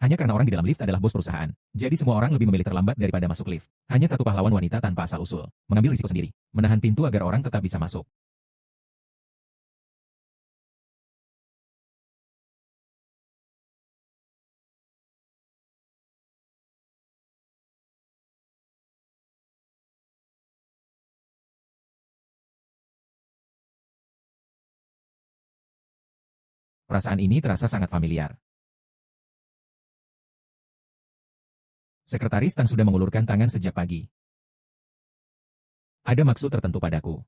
Hanya karena orang di dalam lift adalah bos perusahaan. Jadi semua orang lebih memilih terlambat daripada masuk lift. Hanya satu pahlawan wanita tanpa asal-usul. Mengambil risiko sendiri. Menahan pintu agar orang tetap bisa masuk. Perasaan ini terasa sangat familiar. Sekretaris Tan sudah mengulurkan tangan sejak pagi. Ada maksud tertentu padaku.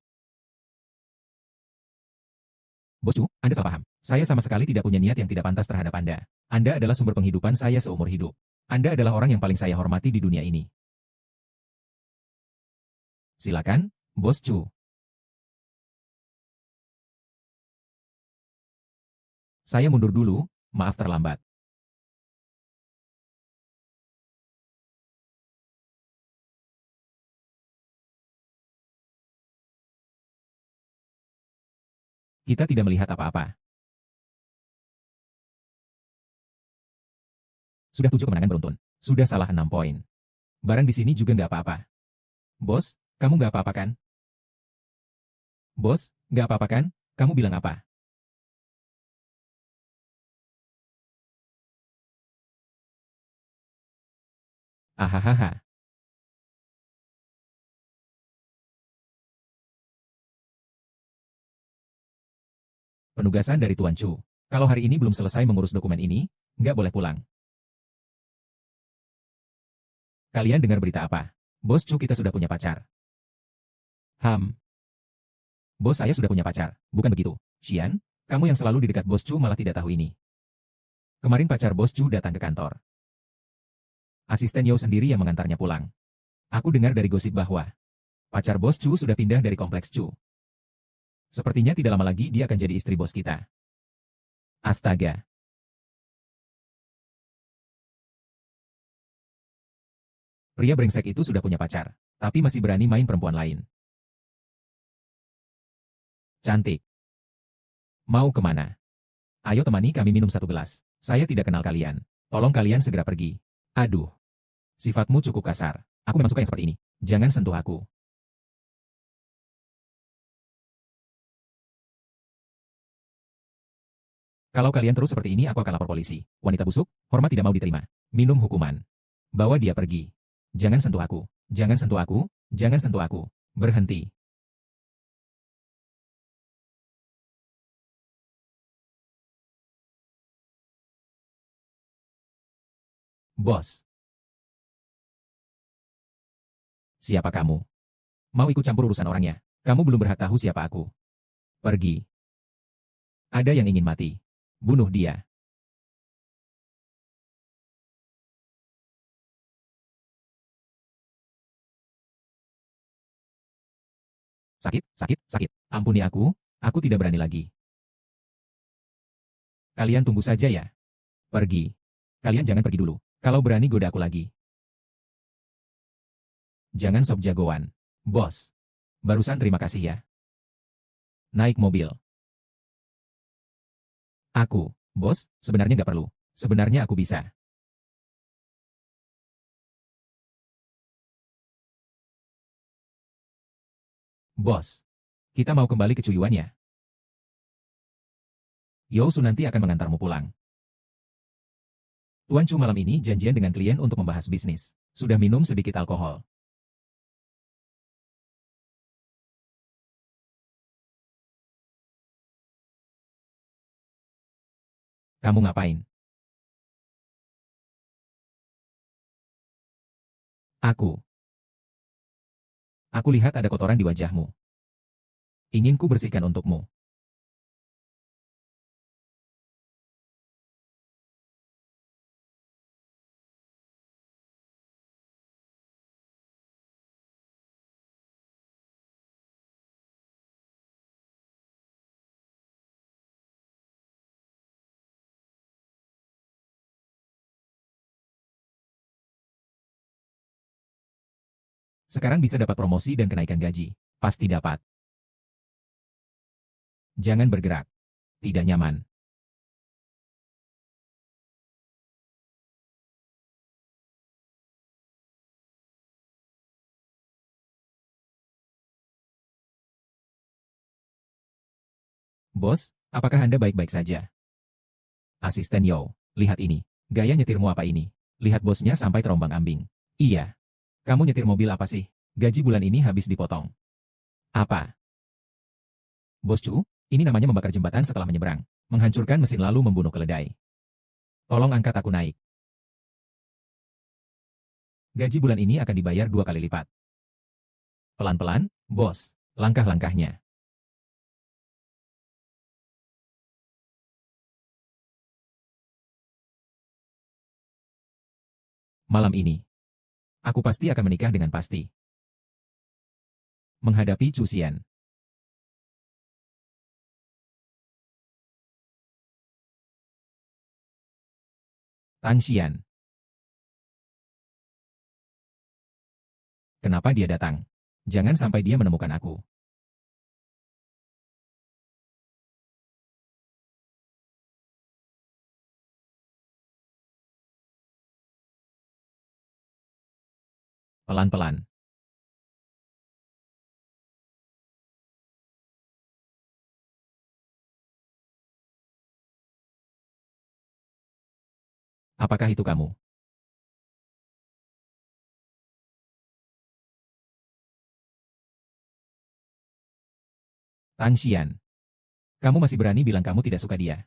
Bos Chu, Anda salah paham. Saya sama sekali tidak punya niat yang tidak pantas terhadap Anda. Anda adalah sumber penghidupan saya seumur hidup. Anda adalah orang yang paling saya hormati di dunia ini. Silakan, Bos Chu. Saya mundur dulu, maaf terlambat. Kita tidak melihat apa-apa. Sudah 7 kemenangan beruntun. Sudah salah 6 poin. Barang di sini juga nggak apa-apa. Bos, kamu nggak apa-apa kan? Bos, nggak apa-apa kan? Kamu bilang apa? Ahahaha. Penugasan dari Tuan Chu. Kalau hari ini belum selesai mengurus dokumen ini, nggak boleh pulang. Kalian dengar berita apa? Bos Chu kita sudah punya pacar. Bos saya sudah punya pacar, bukan begitu? Xian, kamu yang selalu di dekat Bos Chu malah tidak tahu ini. Kemarin pacar Bos Chu datang ke kantor. Asisten Yao sendiri yang mengantarnya pulang. Aku dengar dari gosip bahwa pacar Bos Chu sudah pindah dari kompleks Chu. Sepertinya tidak lama lagi dia akan jadi istri bos kita. Astaga. Pria brengsek itu sudah punya pacar, tapi masih berani main perempuan lain. Cantik. Mau kemana? Ayo temani kami minum satu gelas. Saya tidak kenal kalian. Tolong kalian segera pergi. Aduh. Sifatmu cukup kasar. Aku memang suka yang seperti ini. Jangan sentuh aku. Kalau kalian terus seperti ini aku akan lapor polisi. Wanita busuk, hormat tidak mau diterima. Minum hukuman. Bawa dia pergi. Jangan sentuh aku. Jangan sentuh aku. Jangan sentuh aku. Berhenti. Bos. Siapa kamu? Mau ikut campur urusan orangnya? Kamu belum berhak tahu siapa aku. Pergi. Ada yang ingin mati. Bunuh dia. Sakit, sakit, sakit. Ampuni aku tidak berani lagi. Kalian tunggu saja ya. Pergi. Kalian jangan pergi dulu. Kalau berani goda aku lagi. Jangan sok jagoan. Bos. Barusan terima kasih ya. Naik mobil. Aku, bos, sebenarnya nggak perlu. Sebenarnya aku bisa. Bos. Kita mau kembali ke Cuyuan ya. Yousu nanti akan mengantarmu pulang. Tuan Chu malam ini janjian dengan klien untuk membahas bisnis. Sudah minum sedikit alkohol. Kamu ngapain? Aku. Aku lihat ada kotoran di wajahmu. Ingin ku bersihkan untukmu. Sekarang bisa dapat promosi dan kenaikan gaji. Pasti dapat. Jangan bergerak. Tidak nyaman. Bos, apakah Anda baik-baik saja? Asisten Yo, lihat ini. Gaya nyetirmu apa ini? Lihat bosnya sampai terombang-ambing. Iya. Kamu nyetir mobil apa sih? Gaji bulan ini habis dipotong. Apa? Bos Chu, ini namanya membakar jembatan setelah menyeberang. Menghancurkan mesin lalu membunuh keledai. Tolong angkat aku naik. Gaji bulan ini akan dibayar 2 kali lipat. Pelan-pelan, bos. Langkah-langkahnya. Malam ini. Aku pasti akan menikah dengan pasti. Menghadapi Chu Xian. Tang Xian. Kenapa dia datang? Jangan sampai dia menemukan aku. Pelan-pelan. Apakah itu kamu? Tang Xian. Kamu masih berani bilang kamu tidak suka dia?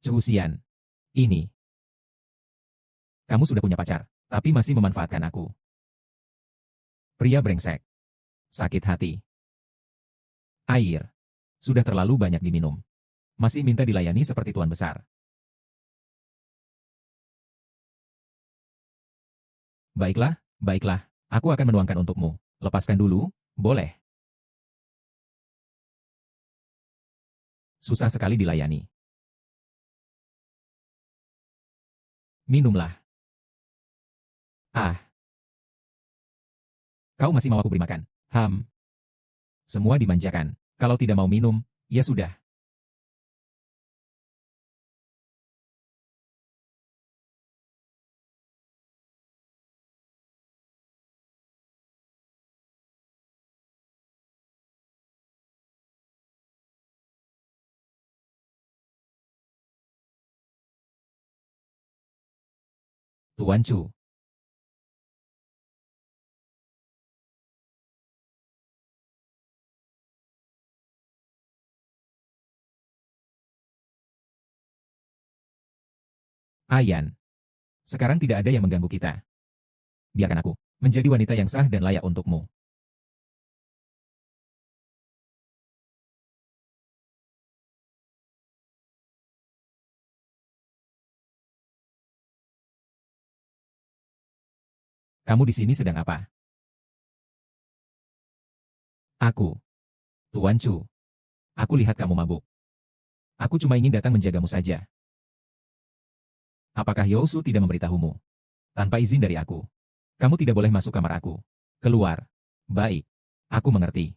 Chu Xian. Ini. Kamu sudah punya pacar, tapi masih memanfaatkan aku. Pria brengsek. Sakit hati. Air. Sudah terlalu banyak diminum. Masih minta dilayani seperti tuan besar. Baiklah, baiklah. Aku akan menuangkan untukmu. Lepaskan dulu, boleh. Susah sekali dilayani. Minumlah. Ah. Kau masih mau aku beri makan? Semua dimanjakan. Kalau tidak mau minum, ya sudah. Tuan Chu. Ayan. Sekarang tidak ada yang mengganggu kita. Biarkan aku menjadi wanita yang sah dan layak untukmu. Kamu di sini sedang apa? Aku. Tuan Chu. Aku lihat kamu mabuk. Aku cuma ingin datang menjagamu saja. Apakah Yousu tidak memberitahumu? Tanpa izin dari aku. Kamu tidak boleh masuk kamar aku. Keluar. Baik. Aku mengerti.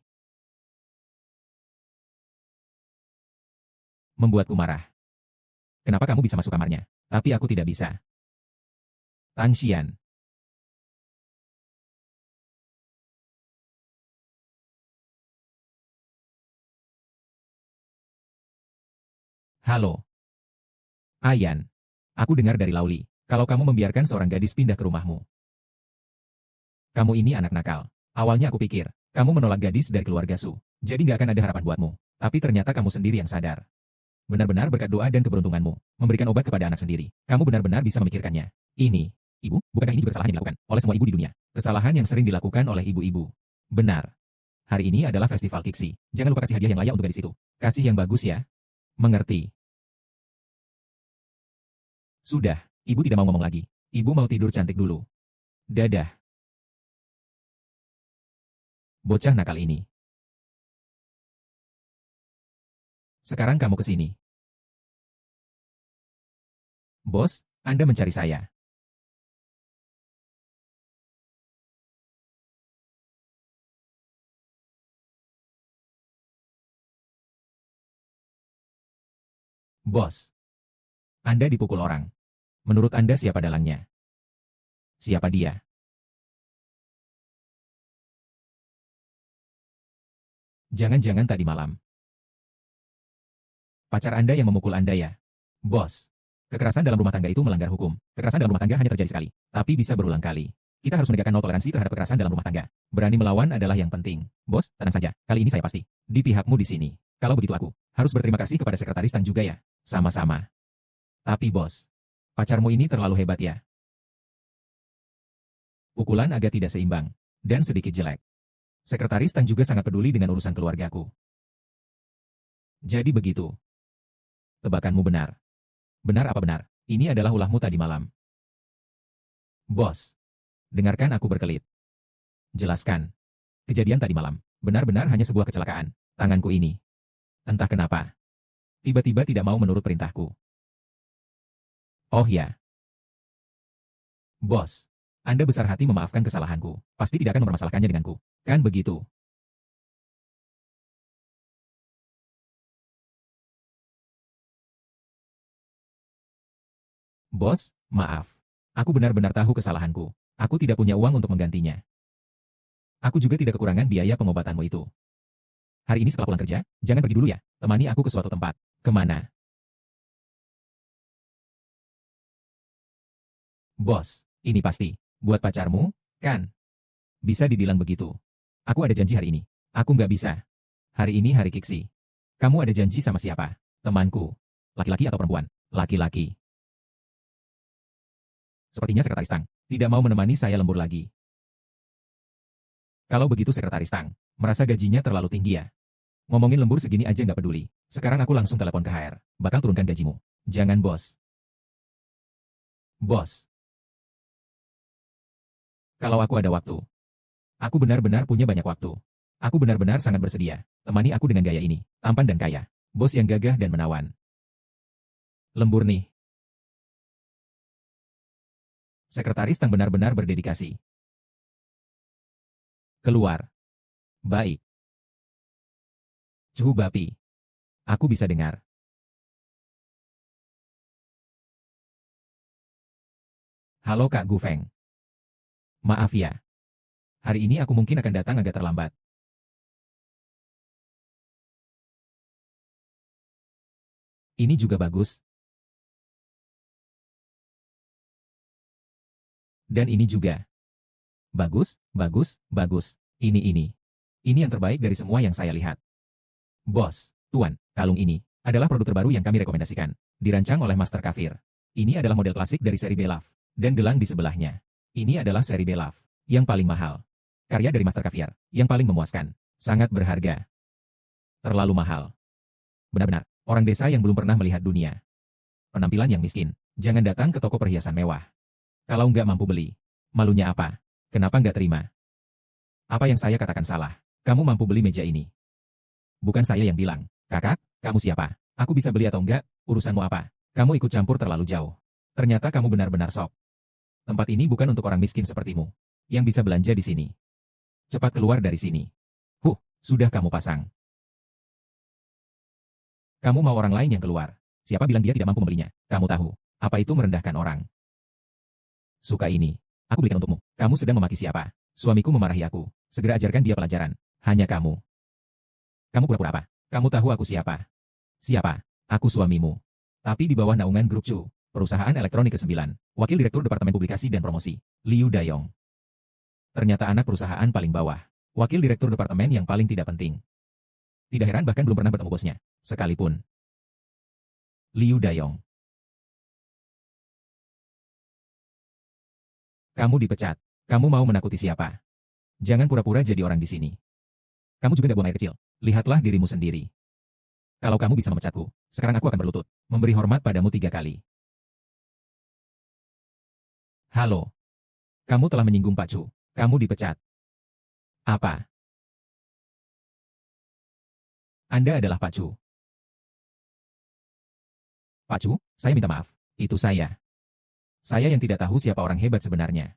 Membuatku marah. Kenapa kamu bisa masuk kamarnya? Tapi aku tidak bisa. Tang Xian. Halo. Ayan. Aku dengar dari Lauli, kalau kamu membiarkan seorang gadis pindah ke rumahmu. Kamu ini anak nakal. Awalnya aku pikir, kamu menolak gadis dari keluarga Su. Jadi nggak akan ada harapan buatmu. Tapi ternyata kamu sendiri yang sadar. Benar-benar berkat doa dan keberuntunganmu, memberikan obat kepada anak sendiri. Kamu benar-benar bisa memikirkannya. Ini, ibu, bukankah ini juga kesalahan yang dilakukan oleh semua ibu di dunia? Kesalahan yang sering dilakukan oleh ibu-ibu. Benar. Hari ini adalah festival Kiksi. Jangan lupa kasih hadiah yang layak untuk gadis itu. Kasih yang bagus ya. Mengerti. Sudah, ibu tidak mau ngomong lagi. Ibu mau tidur cantik dulu. Dadah. Bocah nakal ini. Sekarang kamu ke sini. Bos, Anda mencari saya. Bos. Anda dipukul orang. Menurut Anda siapa dalangnya? Siapa dia? Jangan-jangan tadi malam. Pacar Anda yang memukul Anda ya? Bos. Kekerasan dalam rumah tangga itu melanggar hukum. Kekerasan dalam rumah tangga hanya terjadi sekali, tapi bisa berulang kali. Kita harus menegakkan no toleransi terhadap kekerasan dalam rumah tangga. Berani melawan adalah yang penting. Bos, tenang saja. Kali ini saya pasti di pihakmu di sini. Kalau begitu aku harus berterima kasih kepada Sekretaris Tang juga ya. Sama-sama. Tapi bos, pacarmu ini terlalu hebat ya. Pukulan agak tidak seimbang dan sedikit jelek. Sekretaris Tang juga sangat peduli dengan urusan keluargaku. Jadi begitu. Tebakanmu benar. Benar apa benar? Ini adalah ulahmu tadi malam. Bos, dengarkan aku berkelit. Jelaskan. Kejadian tadi malam benar-benar hanya sebuah kecelakaan. Tanganku ini. Entah kenapa. Tiba-tiba tidak mau menurut perintahku. Oh ya. Bos, Anda besar hati memaafkan kesalahanku. Pasti tidak akan mempermasalahkannya denganku. Kan begitu? Bos, maaf. Aku benar-benar tahu kesalahanku. Aku tidak punya uang untuk menggantinya. Aku juga tidak kekurangan biaya pengobatanmu itu. Hari ini setelah pulang kerja, jangan pergi dulu ya. Temani aku ke suatu tempat. Kemana? Bos, ini pasti. Buat pacarmu, kan? Bisa dibilang begitu. Aku ada janji hari ini. Aku nggak bisa. Hari ini hari Kiksi. Kamu ada janji sama siapa? Temanku. Laki-laki atau perempuan? Laki-laki. Sepertinya Sekretaris Tang tidak mau menemani saya lembur lagi. Kalau begitu Sekretaris Tang merasa gajinya terlalu tinggi ya. Ngomongin lembur segini aja nggak peduli. Sekarang aku langsung telepon ke HR. Bakal turunkan gajimu. Jangan bos. Bos. Kalau aku ada waktu. Aku benar-benar punya banyak waktu. Aku benar-benar sangat bersedia. Temani aku dengan gaya ini. Tampan dan kaya. Bos yang gagah dan menawan. Lembur nih. Sekretaris Tang benar-benar berdedikasi. Keluar. Baik. Cuhu bapi. Aku bisa dengar. Halo Kak Gufeng. Maaf ya. Hari ini aku mungkin akan datang agak terlambat. Ini juga bagus. Dan ini juga. Bagus, bagus, bagus. Ini. Ini yang terbaik dari semua yang saya lihat. Bos, Tuan, kalung ini adalah produk terbaru yang kami rekomendasikan. Dirancang oleh Master Kafir. Ini adalah model klasik dari seri Belaf. Dan gelang di sebelahnya. Ini adalah seri Belaf. Yang paling mahal. Karya dari Master Kafir. Yang paling memuaskan. Sangat berharga. Terlalu mahal. Benar-benar, orang desa yang belum pernah melihat dunia. Penampilan yang miskin. Jangan datang ke toko perhiasan mewah. Kalau nggak mampu beli. Malunya apa? Kenapa nggak terima? Apa yang saya katakan salah? Kamu mampu beli meja ini. Bukan saya yang bilang. Kakak, kamu siapa? Aku bisa beli atau enggak? Urusanmu apa? Kamu ikut campur terlalu jauh. Ternyata kamu benar-benar sok. Tempat ini bukan untuk orang miskin sepertimu. Yang bisa belanja di sini. Cepat keluar dari sini. Sudah kamu pasang. Kamu mau orang lain yang keluar. Siapa bilang dia tidak mampu membelinya? Kamu tahu. Apa itu merendahkan orang? Suka ini. Aku belikan untukmu. Kamu sedang memaki siapa? Suamiku memarahi aku. Segera ajarkan dia pelajaran. Hanya kamu. Kamu pura-pura apa? Kamu tahu aku siapa? Siapa? Aku suamimu. Tapi di bawah naungan Grup Chu, perusahaan elektronik ke-9, Wakil Direktur Departemen Publikasi dan Promosi, Liu Dayong. Ternyata anak perusahaan paling bawah. Wakil Direktur Departemen yang paling tidak penting. Tidak heran bahkan belum pernah bertemu bosnya. Sekalipun. Liu Dayong. Kamu dipecat. Kamu mau menakuti siapa? Jangan pura-pura jadi orang di sini. Kamu juga gak buang air kecil. Lihatlah dirimu sendiri. Kalau kamu bisa memecatku, sekarang aku akan berlutut, memberi hormat padamu 3 kali. Halo. Kamu telah menyinggung Pak Chu. Kamu dipecat. Apa? Anda adalah Pak Chu. Pak Chu, saya minta maaf. Itu saya. Saya yang tidak tahu siapa orang hebat sebenarnya.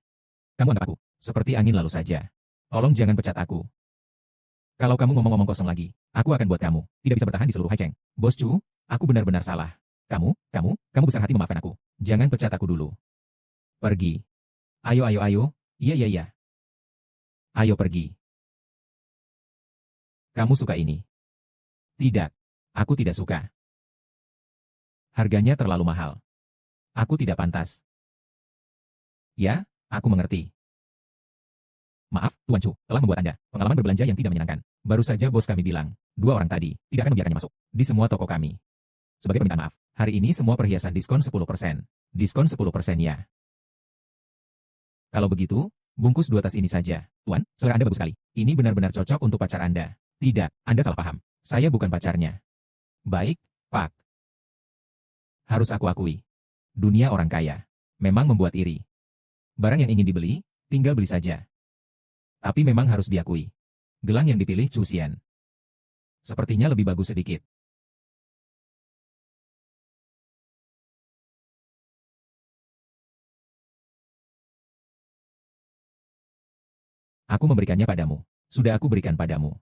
Kamu anggap aku seperti angin lalu saja. Tolong jangan pecat aku. Kalau kamu ngomong-ngomong kosong lagi, aku akan buat kamu tidak bisa bertahan di seluruh Haicheng. Bos Chu, aku benar-benar salah. Kamu besar hati memaafkan aku. Jangan pecat aku dulu. Pergi. Ayo. Iya. Ayo pergi. Kamu suka ini? Tidak. Aku tidak suka. Harganya terlalu mahal. Aku tidak pantas. Ya, aku mengerti. Maaf, Tuan Chu, telah membuat Anda pengalaman berbelanja yang tidak menyenangkan. Baru saja bos kami bilang, 2 orang tadi tidak akan membiarkannya masuk di semua toko kami. Sebagai permintaan maaf, hari ini semua perhiasan diskon 10%. Diskon 10% ya. Kalau begitu, bungkus 2 tas ini saja. Tuan, selera Anda bagus sekali. Ini benar-benar cocok untuk pacar Anda. Tidak, Anda salah paham. Saya bukan pacarnya. Baik, Pak. Harus aku akui. Dunia orang kaya memang membuat iri. Barang yang ingin dibeli, tinggal beli saja. Tapi memang harus diakui. Gelang yang dipilih Chu Xian sepertinya lebih bagus sedikit. Aku memberikannya padamu. Sudah aku berikan padamu.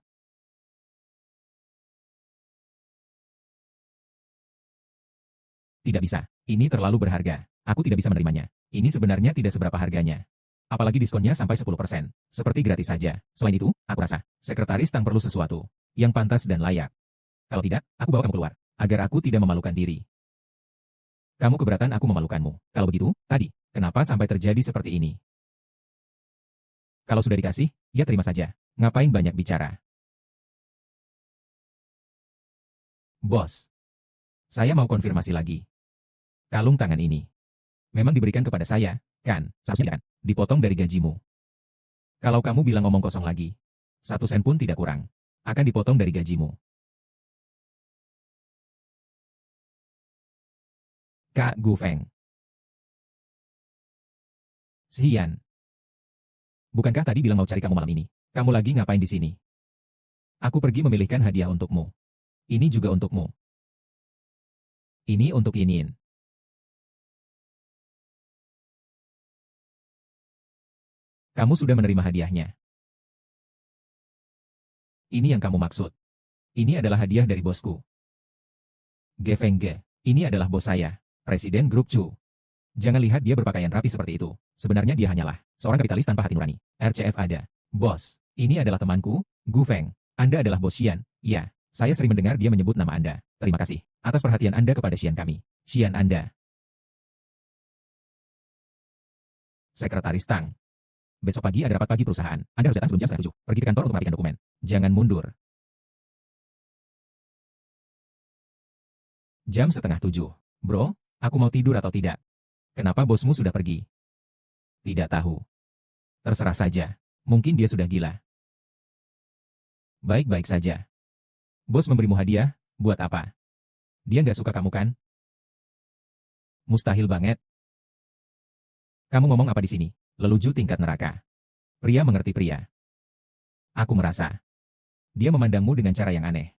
Tidak bisa. Ini terlalu berharga. Aku tidak bisa menerimanya. Ini sebenarnya tidak seberapa harganya. Apalagi diskonnya sampai 10%. Seperti gratis saja. Selain itu, aku rasa, Sekretaris Tang perlu sesuatu yang pantas dan layak. Kalau tidak, aku bawa kamu keluar, agar aku tidak memalukan diri. Kamu keberatan aku memalukanmu. Kalau begitu, tadi, kenapa sampai terjadi seperti ini? Kalau sudah dikasih, ya terima saja. Ngapain banyak bicara? Bos, saya mau konfirmasi lagi. Kalung tangan ini memang diberikan kepada saya, kan? Seharusnya kan? Dipotong dari gajimu. Kalau kamu bilang ngomong kosong lagi, 1 sen pun tidak kurang. Akan dipotong dari gajimu. Kak Gu Feng. Xian. Bukankah tadi bilang mau cari kamu malam ini? Kamu lagi ngapain di sini? Aku pergi memilihkan hadiah untukmu. Ini juga untukmu. Ini untuk Yinin. Kamu sudah menerima hadiahnya. Ini yang kamu maksud. Ini adalah hadiah dari bosku. Ge Feng Ge. Ini adalah bos saya, Presiden Grup Chu. Jangan lihat dia berpakaian rapi seperti itu. Sebenarnya dia hanyalah seorang kapitalis tanpa hati nurani. RCF ada. Bos, ini adalah temanku, Gu Feng. Anda adalah bos Xian. Ya, saya sering mendengar dia menyebut nama Anda. Terima kasih atas perhatian Anda kepada Xian kami. Xian Anda. Sekretaris Tang. Besok pagi ada rapat pagi perusahaan. Anda harus datang sebelum jam 7. Pergi ke kantor untuk merapikan dokumen. Jangan mundur. Jam 6:30. Bro, aku mau tidur atau tidak? Kenapa bosmu sudah pergi? Tidak tahu. Terserah saja. Mungkin dia sudah gila. Baik-baik saja. Bos memberimu hadiah, buat apa? Dia nggak suka kamu kan? Mustahil banget. Kamu ngomong apa di sini? Leluju tingkat neraka. Pria mengerti pria. Aku merasa. Dia memandangmu dengan cara yang aneh.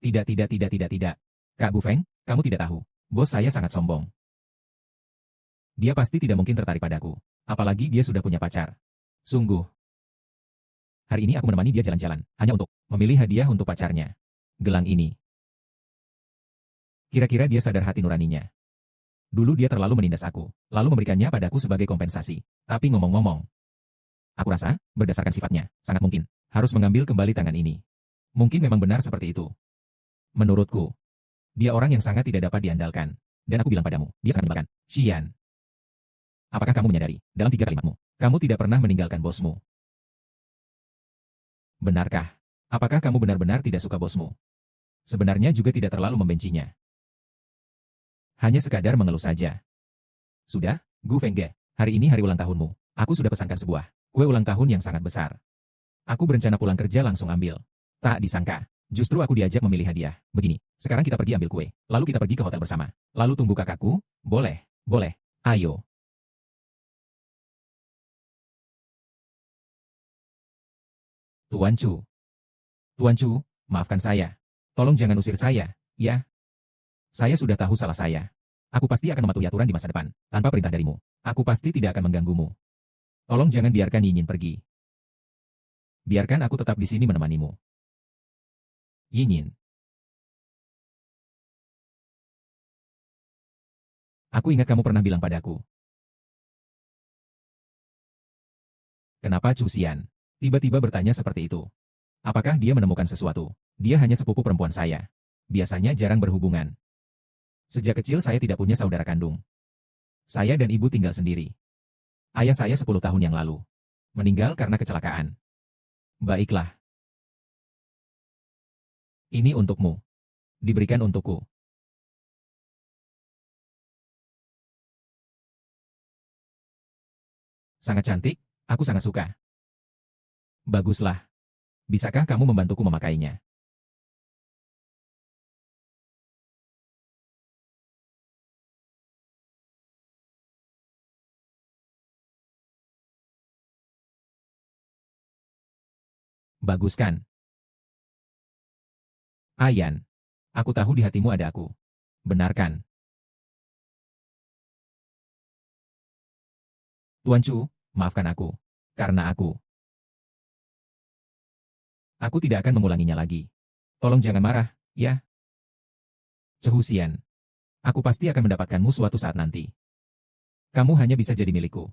Tidak, tidak, tidak, tidak, tidak. Kak Bu Feng, kamu tidak tahu. Bos saya sangat sombong. Dia pasti tidak mungkin tertarik padaku. Apalagi dia sudah punya pacar. Sungguh. Hari ini aku menemani dia jalan-jalan, hanya untuk memilih hadiah untuk pacarnya. Gelang ini. Kira-kira dia sadar hati nuraninya. Dulu dia terlalu menindas aku, lalu memberikannya padaku sebagai kompensasi. Tapi ngomong-ngomong, aku rasa, berdasarkan sifatnya, sangat mungkin, harus mengambil kembali tangan ini. Mungkin memang benar seperti itu. Menurutku, dia orang yang sangat tidak dapat diandalkan. Dan aku bilang padamu, dia sangat menyebalkan. Xian. Apakah kamu menyadari, dalam 3 kalimatmu, kamu tidak pernah meninggalkan bosmu? Benarkah? Apakah kamu benar-benar tidak suka bosmu? Sebenarnya juga tidak terlalu membencinya. Hanya sekadar mengeluh saja. Sudah, Gu Fengge, hari ini hari ulang tahunmu. Aku sudah pesankan sebuah kue ulang tahun yang sangat besar. Aku berencana pulang kerja langsung ambil. Tak disangka, justru aku diajak memilih hadiah. Begini, sekarang kita pergi ambil kue, lalu kita pergi ke hotel bersama. Lalu tunggu kakakku, boleh, boleh, ayo. Tuan Chu. Tuan Chu, maafkan saya. Tolong jangan usir saya, ya. Saya sudah tahu salah saya. Aku pasti akan mematuhi aturan di masa depan, tanpa perintah darimu. Aku pasti tidak akan mengganggumu. Tolong jangan biarkan Yinyin pergi. Biarkan aku tetap di sini menemanimu. Yinyin. Aku ingat kamu pernah bilang padaku. Kenapa Chu Xian tiba-tiba bertanya seperti itu? Apakah dia menemukan sesuatu? Dia hanya sepupu perempuan saya. Biasanya jarang berhubungan. Sejak kecil saya tidak punya saudara kandung. Saya dan ibu tinggal sendiri. Ayah saya 10 tahun yang lalu meninggal karena kecelakaan. Baiklah. Ini untukmu. Diberikan untukku. Sangat cantik, aku sangat suka. Baguslah. Bisakah kamu membantuku memakainya? Bagus kan? Ayan. Aku tahu di hatimu ada aku. Benar kan? Tuan Chu, maafkan aku. Karena aku tidak akan mengulanginya lagi. Tolong jangan marah, ya? Cehusian. Aku pasti akan mendapatkanmu suatu saat nanti. Kamu hanya bisa jadi milikku.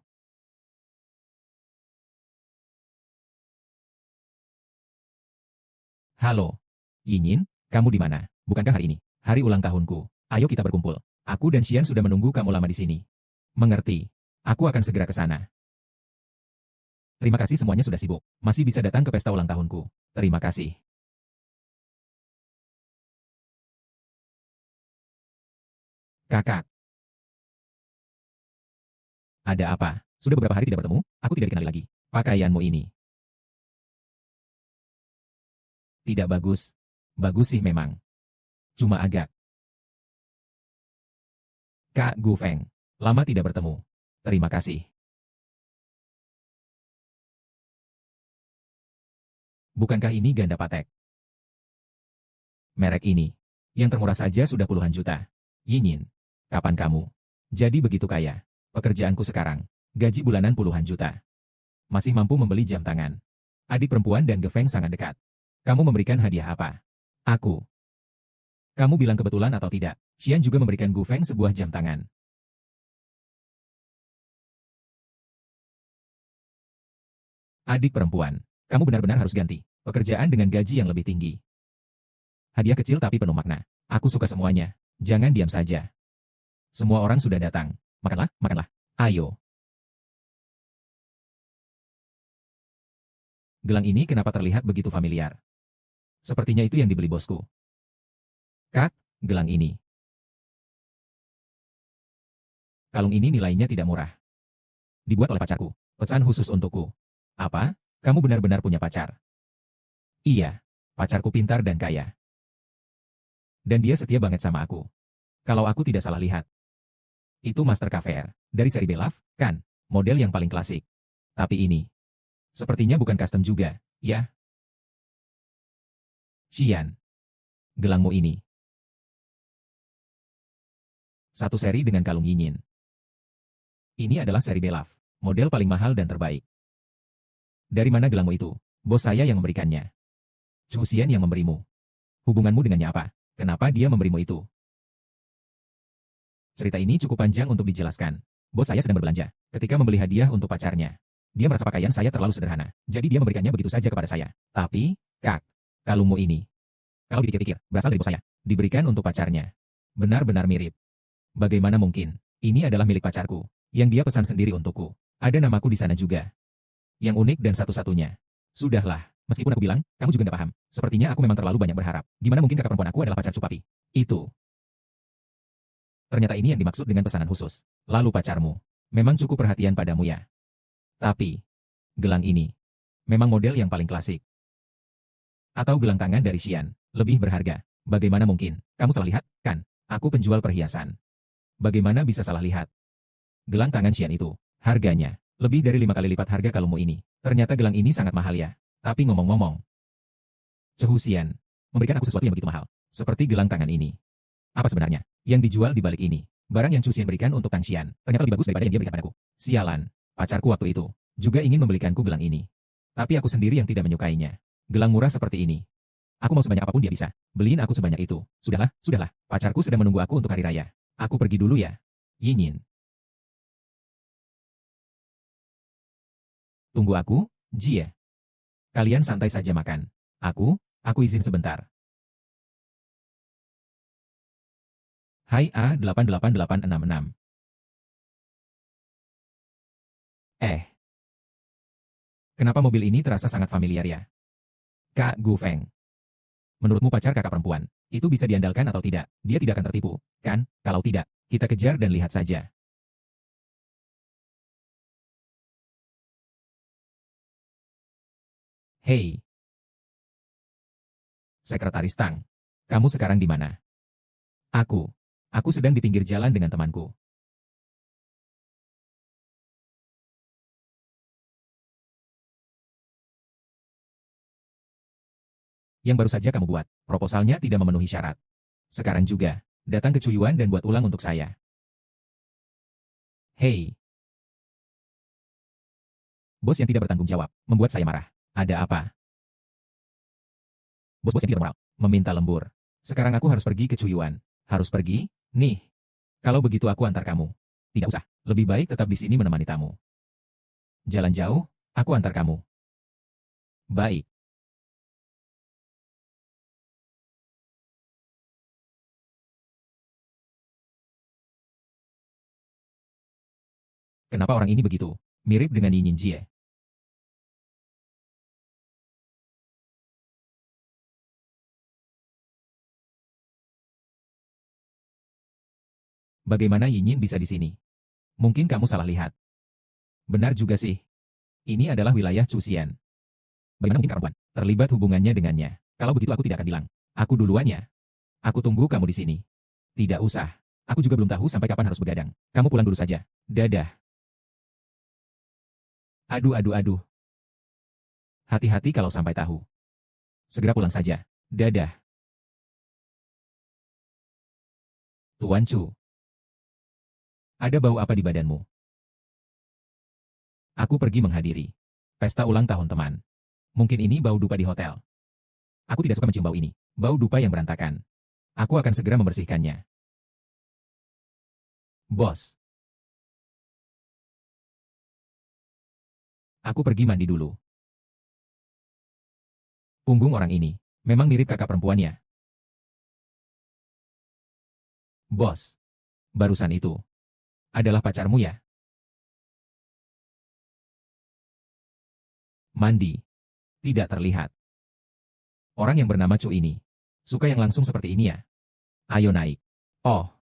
Halo. Yinyin, kamu di mana? Bukankah hari ini, hari ulang tahunku? Ayo kita berkumpul. Aku dan Xian sudah menunggu kamu lama di sini. Mengerti. Aku akan segera ke sana. Terima kasih semuanya sudah sibuk. Masih bisa datang ke pesta ulang tahunku. Terima kasih. Kakak. Ada apa? Sudah beberapa hari tidak bertemu, aku tidak dikenali lagi. Pakaianmu ini. Tidak bagus. Bagus sih memang. Cuma agak. Kak Gu Feng. Lama tidak bertemu. Terima kasih. Bukankah ini ganda patek? Merek ini. Yang termurah saja sudah puluhan juta. Yinyin. Kapan kamu? Jadi begitu kaya. Pekerjaanku sekarang. Gaji bulanan puluhan juta. Masih mampu membeli jam tangan. Adik perempuan dan Ge Feng sangat dekat. Kamu memberikan hadiah apa? Aku. Kamu bilang kebetulan atau tidak? Xian juga memberikan Gu Feng sebuah jam tangan. Adik perempuan. Kamu benar-benar harus ganti. Pekerjaan dengan gaji yang lebih tinggi. Hadiah kecil tapi penuh makna. Aku suka semuanya. Jangan diam saja. Semua orang sudah datang. Makanlah, makanlah. Ayo. Gelang ini kenapa terlihat begitu familiar? Sepertinya itu yang dibeli bosku. Kak, gelang ini. Kalung ini nilainya tidak murah. Dibuat oleh pacarku. Pesan khusus untukku. Apa? Kamu benar-benar punya pacar? Iya. Pacarku pintar dan kaya. Dan dia setia banget sama aku. Kalau aku tidak salah lihat. Itu Master KVR. Dari seri Belaf, kan? Model yang paling klasik. Tapi ini. Sepertinya bukan custom juga, ya? Xian. Gelangmu ini. Satu seri dengan kalung Yinyin. Ini adalah seri Belaf. Model paling mahal dan terbaik. Dari mana gelangmu itu? Bos saya yang memberikannya. Chu Xian yang memberimu. Hubunganmu dengannya apa? Kenapa dia memberimu itu? Cerita ini cukup panjang untuk dijelaskan. Bos saya sedang berbelanja. Ketika membeli hadiah untuk pacarnya. Dia merasa pakaian saya terlalu sederhana. Jadi dia memberikannya begitu saja kepada saya. Tapi, Kak, kalungmu ini. Kalau dipikir-pikir, berasal dari bos saya. Diberikan untuk pacarnya. Benar-benar mirip. Bagaimana mungkin? Ini adalah milik pacarku. Yang dia pesan sendiri untukku. Ada namaku di sana juga. Yang unik dan satu-satunya. Sudahlah, meskipun aku bilang, kamu juga nggak paham. Sepertinya aku memang terlalu banyak berharap. Gimana mungkin kakak perempuan aku adalah pacar Cupapi? Itu. Ternyata ini yang dimaksud dengan pesanan khusus. Lalu pacarmu. Memang cukup perhatian padamu ya. Tapi, gelang ini. Memang model yang paling klasik. Atau gelang tangan dari Xian. Lebih berharga. Bagaimana mungkin? Kamu salah lihat, kan? Aku penjual perhiasan. Bagaimana bisa salah lihat? Gelang tangan Xian itu. Harganya. Lebih dari 5 kali lipat harga kalungmu ini. Ternyata gelang ini sangat mahal ya. Tapi ngomong-ngomong. Cehusian. Memberikan aku sesuatu yang begitu mahal. Seperti gelang tangan ini. Apa sebenarnya yang dijual di balik ini? Barang yang Cusian berikan untuk Tang Xian. Ternyata lebih bagus daripada yang dia berikan padaku. Sialan. Pacarku waktu itu. Juga ingin membelikanku gelang ini. Tapi aku sendiri yang tidak menyukainya. Gelang murah seperti ini. Aku mau sebanyak apapun dia bisa. Beliin aku sebanyak itu. Sudahlah, sudahlah. Pacarku sedang menunggu aku untuk hari raya. Aku pergi dulu ya. Yinyin. Tunggu aku, Jie. Kalian santai saja makan. Aku izin sebentar. Hai A88866. Kenapa mobil ini terasa sangat familiar ya? Kak Gu Feng. Menurutmu pacar kakak perempuan, itu bisa diandalkan atau tidak? Dia tidak akan tertipu, kan? Kalau tidak, kita kejar dan lihat saja. Hei, Sekretaris Tang. Kamu sekarang di mana? Aku. Aku sedang di pinggir jalan dengan temanku. Yang baru saja kamu buat, proposalnya tidak memenuhi syarat. Sekarang juga, datang ke Cuyuan dan buat ulang untuk saya. Hei, bos yang tidak bertanggung jawab, membuat saya marah. Ada apa? Bos-bos yang tidak moral, meminta lembur. Sekarang aku harus pergi ke Cuyuan. Harus pergi? Nih. Kalau begitu aku antar kamu. Tidak usah, lebih baik tetap di sini menemani tamu. Jalan jauh, aku antar kamu. Baik. Kenapa orang ini begitu? Mirip dengan Yin Yin Jie. Bagaimana Yin Yin bisa di sini? Mungkin kamu salah lihat. Benar juga sih. Ini adalah wilayah Cusian. Bagaimana mungkin perempuan terlibat hubungannya dengannya? Kalau begitu aku tidak akan bilang. Aku duluan ya. Aku tunggu kamu di sini. Tidak usah. Aku juga belum tahu sampai kapan harus begadang. Kamu pulang dulu saja. Dadah. Aduh, aduh, aduh. Hati-hati kalau sampai tahu. Segera pulang saja. Dadah. Tuan Chu. Ada bau apa di badanmu? Aku pergi menghadiri pesta ulang tahun teman. Mungkin ini bau dupa di hotel. Aku tidak suka mencium bau ini. Bau dupa yang berantakan. Aku akan segera membersihkannya. Bos. Aku pergi mandi dulu. Punggung orang ini memang mirip kakak perempuannya. Bos. Barusan itu adalah pacarmu ya? Mandi. Tidak terlihat. Orang yang bernama Chu ini suka yang langsung seperti ini ya? Ayo naik. Oh,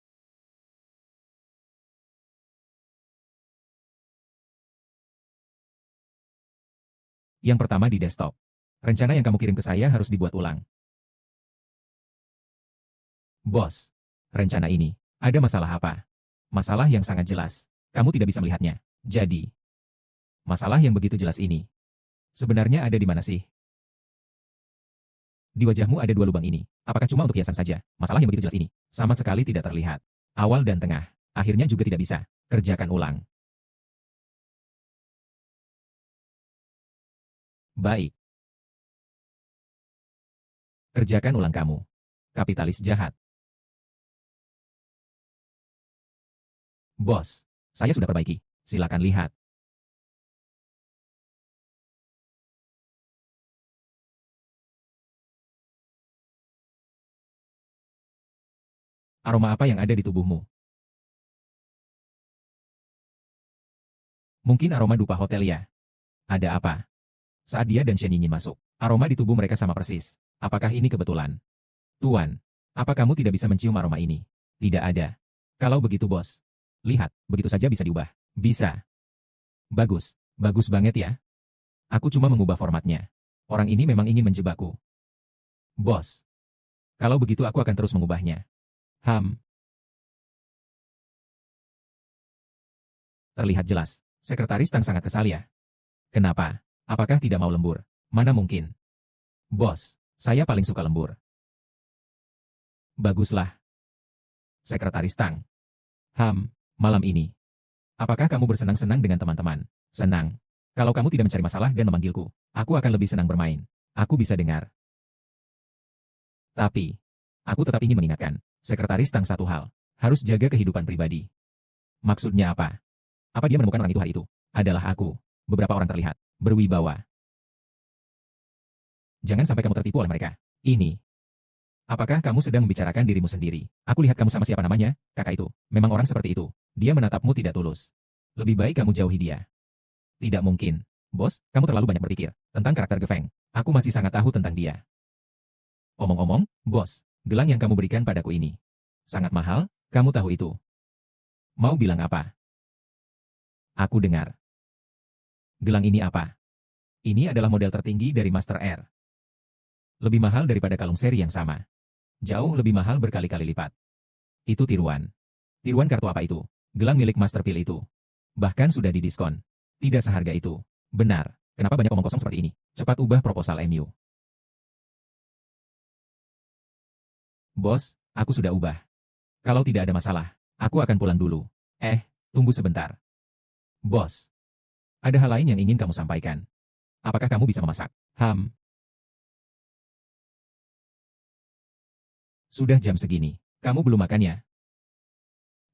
yang pertama di desktop. Rencana yang kamu kirim ke saya harus dibuat ulang. Bos, rencana ini ada masalah apa? Masalah yang sangat jelas. Kamu tidak bisa melihatnya. Jadi, masalah yang begitu jelas ini sebenarnya ada di mana sih? Di wajahmu ada dua lubang ini. Apakah cuma untuk hiasan saja? Masalah yang begitu jelas ini sama sekali tidak terlihat. Awal dan tengah. Akhirnya juga tidak bisa. Kerjakan ulang. Baik. Kerjakan ulang kamu. Kapitalis jahat. Bos, saya sudah perbaiki. Silakan lihat. Aroma apa yang ada di tubuhmu? Mungkin aroma dupa hotel ya? Ada apa? Saat dia dan Shen Yinyin masuk, aroma di tubuh mereka sama persis. Apakah ini kebetulan? Tuan, apa kamu tidak bisa mencium aroma ini? Tidak ada. Kalau begitu bos, lihat, begitu saja bisa diubah. Bisa. Bagus. Bagus banget ya. Aku cuma mengubah formatnya. Orang ini memang ingin menjebakku. Bos. Kalau begitu aku akan terus mengubahnya. Terlihat jelas. Sekretaris Tang sangat kesal ya. Kenapa? Apakah tidak mau lembur? Mana mungkin? Bos, saya paling suka lembur. Baguslah. Sekretaris Tang. Malam ini. Apakah kamu bersenang-senang dengan teman-teman? Senang. Kalau kamu tidak mencari masalah dan memanggilku, aku akan lebih senang bermain. Aku bisa dengar. Tapi, aku tetap ingin mengingatkan, Sekretaris Tang satu hal. Harus jaga kehidupan pribadi. Maksudnya apa? Apa dia menemukan orang itu hari itu? Adalah aku. Beberapa orang terlihat berwibawa. Jangan sampai kamu tertipu oleh mereka. Ini. Apakah kamu sedang membicarakan dirimu sendiri? Aku lihat kamu sama siapa namanya, kakak itu. Memang orang seperti itu. Dia menatapmu tidak tulus. Lebih baik kamu jauhi dia. Tidak mungkin. Bos, kamu terlalu banyak berpikir tentang karakter Gefeng. Aku masih sangat tahu tentang dia. Omong-omong, bos, gelang yang kamu berikan padaku ini sangat mahal, kamu tahu itu. Mau bilang apa? Aku dengar. Gelang ini apa? Ini adalah model tertinggi dari Master Air. Lebih mahal daripada kalung seri yang sama. Jauh lebih mahal berkali-kali lipat. Itu tiruan. Tiruan kartu apa itu? Gelang milik Master Pil itu. Bahkan sudah didiskon. Tidak seharga itu. Benar. Kenapa banyak omong kosong seperti ini? Cepat ubah proposal MU. Bos, aku sudah ubah. Kalau tidak ada masalah, aku akan pulang dulu. Tunggu sebentar. Bos, ada hal lain yang ingin kamu sampaikan. Apakah kamu bisa memasak? Sudah jam segini. Kamu belum makan ya?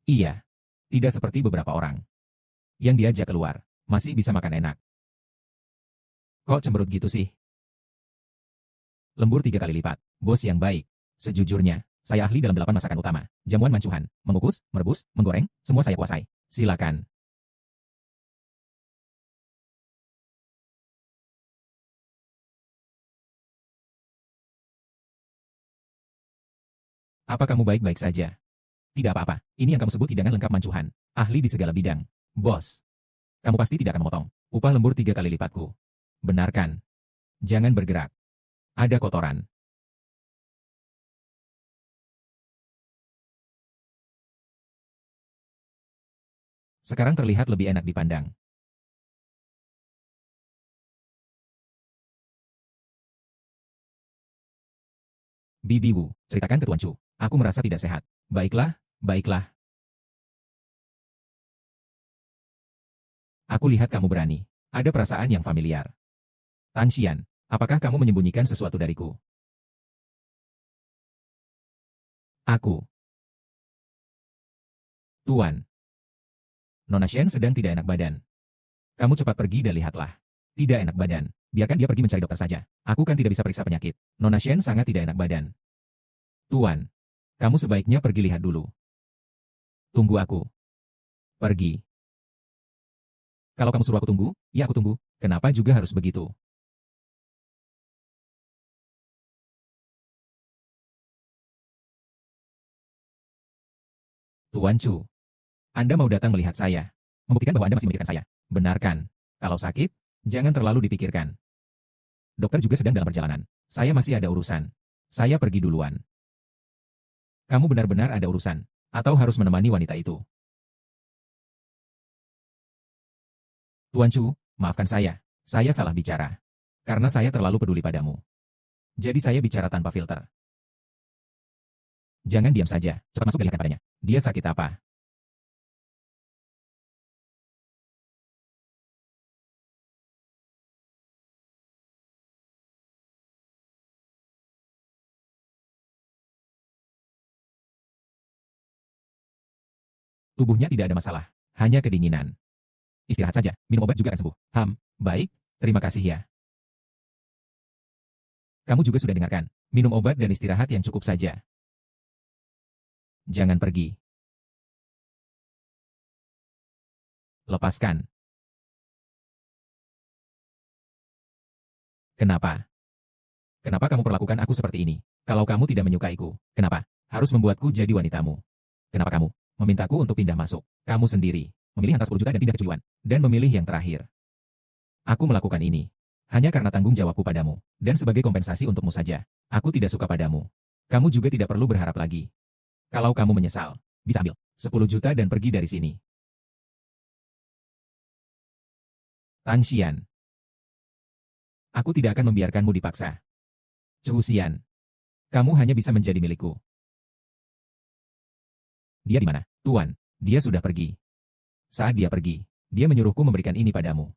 Iya. Tidak seperti beberapa orang yang diajak keluar, masih bisa makan enak. Kok cemberut gitu sih? Lembur 3 kali lipat. Bos yang baik. Sejujurnya, saya ahli dalam 8 masakan utama. Jamuan mancuhan, mengukus, merebus, menggoreng, semua saya kuasai. Silakan. Apa kamu baik-baik saja? Tidak apa-apa. Ini yang kamu sebut hidangan lengkap mancuhan. Ahli di segala bidang. Bos, kamu pasti tidak akan memotong upah lembur 3 kali lipatku. Benarkan. Jangan bergerak. Ada kotoran. Sekarang terlihat lebih enak dipandang. Bibi Wu, ceritakan ke Tuan Chu. Aku merasa tidak sehat. Baiklah, baiklah. Aku lihat kamu berani. Ada perasaan yang familiar. Tan Xian, apakah kamu menyembunyikan sesuatu dariku? Aku. Tuan. Nona Shen sedang tidak enak badan. Kamu cepat pergi dan lihatlah. Tidak enak badan. Biarkan dia pergi mencari dokter saja. Aku kan tidak bisa periksa penyakit. Nona Shen sangat tidak enak badan. Tuan. Kamu sebaiknya pergi lihat dulu. Tunggu aku. Pergi. Kalau kamu suruh aku tunggu, ya aku tunggu. Kenapa juga harus begitu? Tuan Chu. Anda mau datang melihat saya. Membuktikan bahwa Anda masih memikirkan saya. Benarkan. Kalau sakit, jangan terlalu dipikirkan. Dokter juga sedang dalam perjalanan. Saya masih ada urusan. Saya pergi duluan. Kamu benar-benar ada urusan. Atau harus menemani wanita itu? Tuan Chu, maafkan saya. Saya salah bicara. Karena saya terlalu peduli padamu. Jadi saya bicara tanpa filter. Jangan diam saja. Cepat masuk dan lihatkan padanya. Dia sakit apa? Tubuhnya tidak ada masalah. Hanya kedinginan. Istirahat saja. Minum obat juga akan sembuh. Baik. Terima kasih ya. Kamu juga sudah dengarkan. Minum obat dan istirahat yang cukup saja. Jangan pergi. Lepaskan. Kenapa? Kenapa kamu perlakukan aku seperti ini? Kalau kamu tidak menyukaiku, kenapa? Harus membuatku jadi wanitamu. Kenapa kamu memintaku untuk pindah masuk? Kamu sendiri memilih antara 10 juta dan pindah ke Cuyuan. Dan memilih yang terakhir. Aku melakukan ini hanya karena tanggung jawabku padamu. Dan sebagai kompensasi untukmu saja. Aku tidak suka padamu. Kamu juga tidak perlu berharap lagi. Kalau kamu menyesal, bisa ambil 10 juta dan pergi dari sini. Tan Xian. Aku tidak akan membiarkanmu dipaksa. Chu Xian. Kamu hanya bisa menjadi milikku. Dia di mana? Tuan, dia sudah pergi. Saat dia pergi, dia menyuruhku memberikan ini padamu.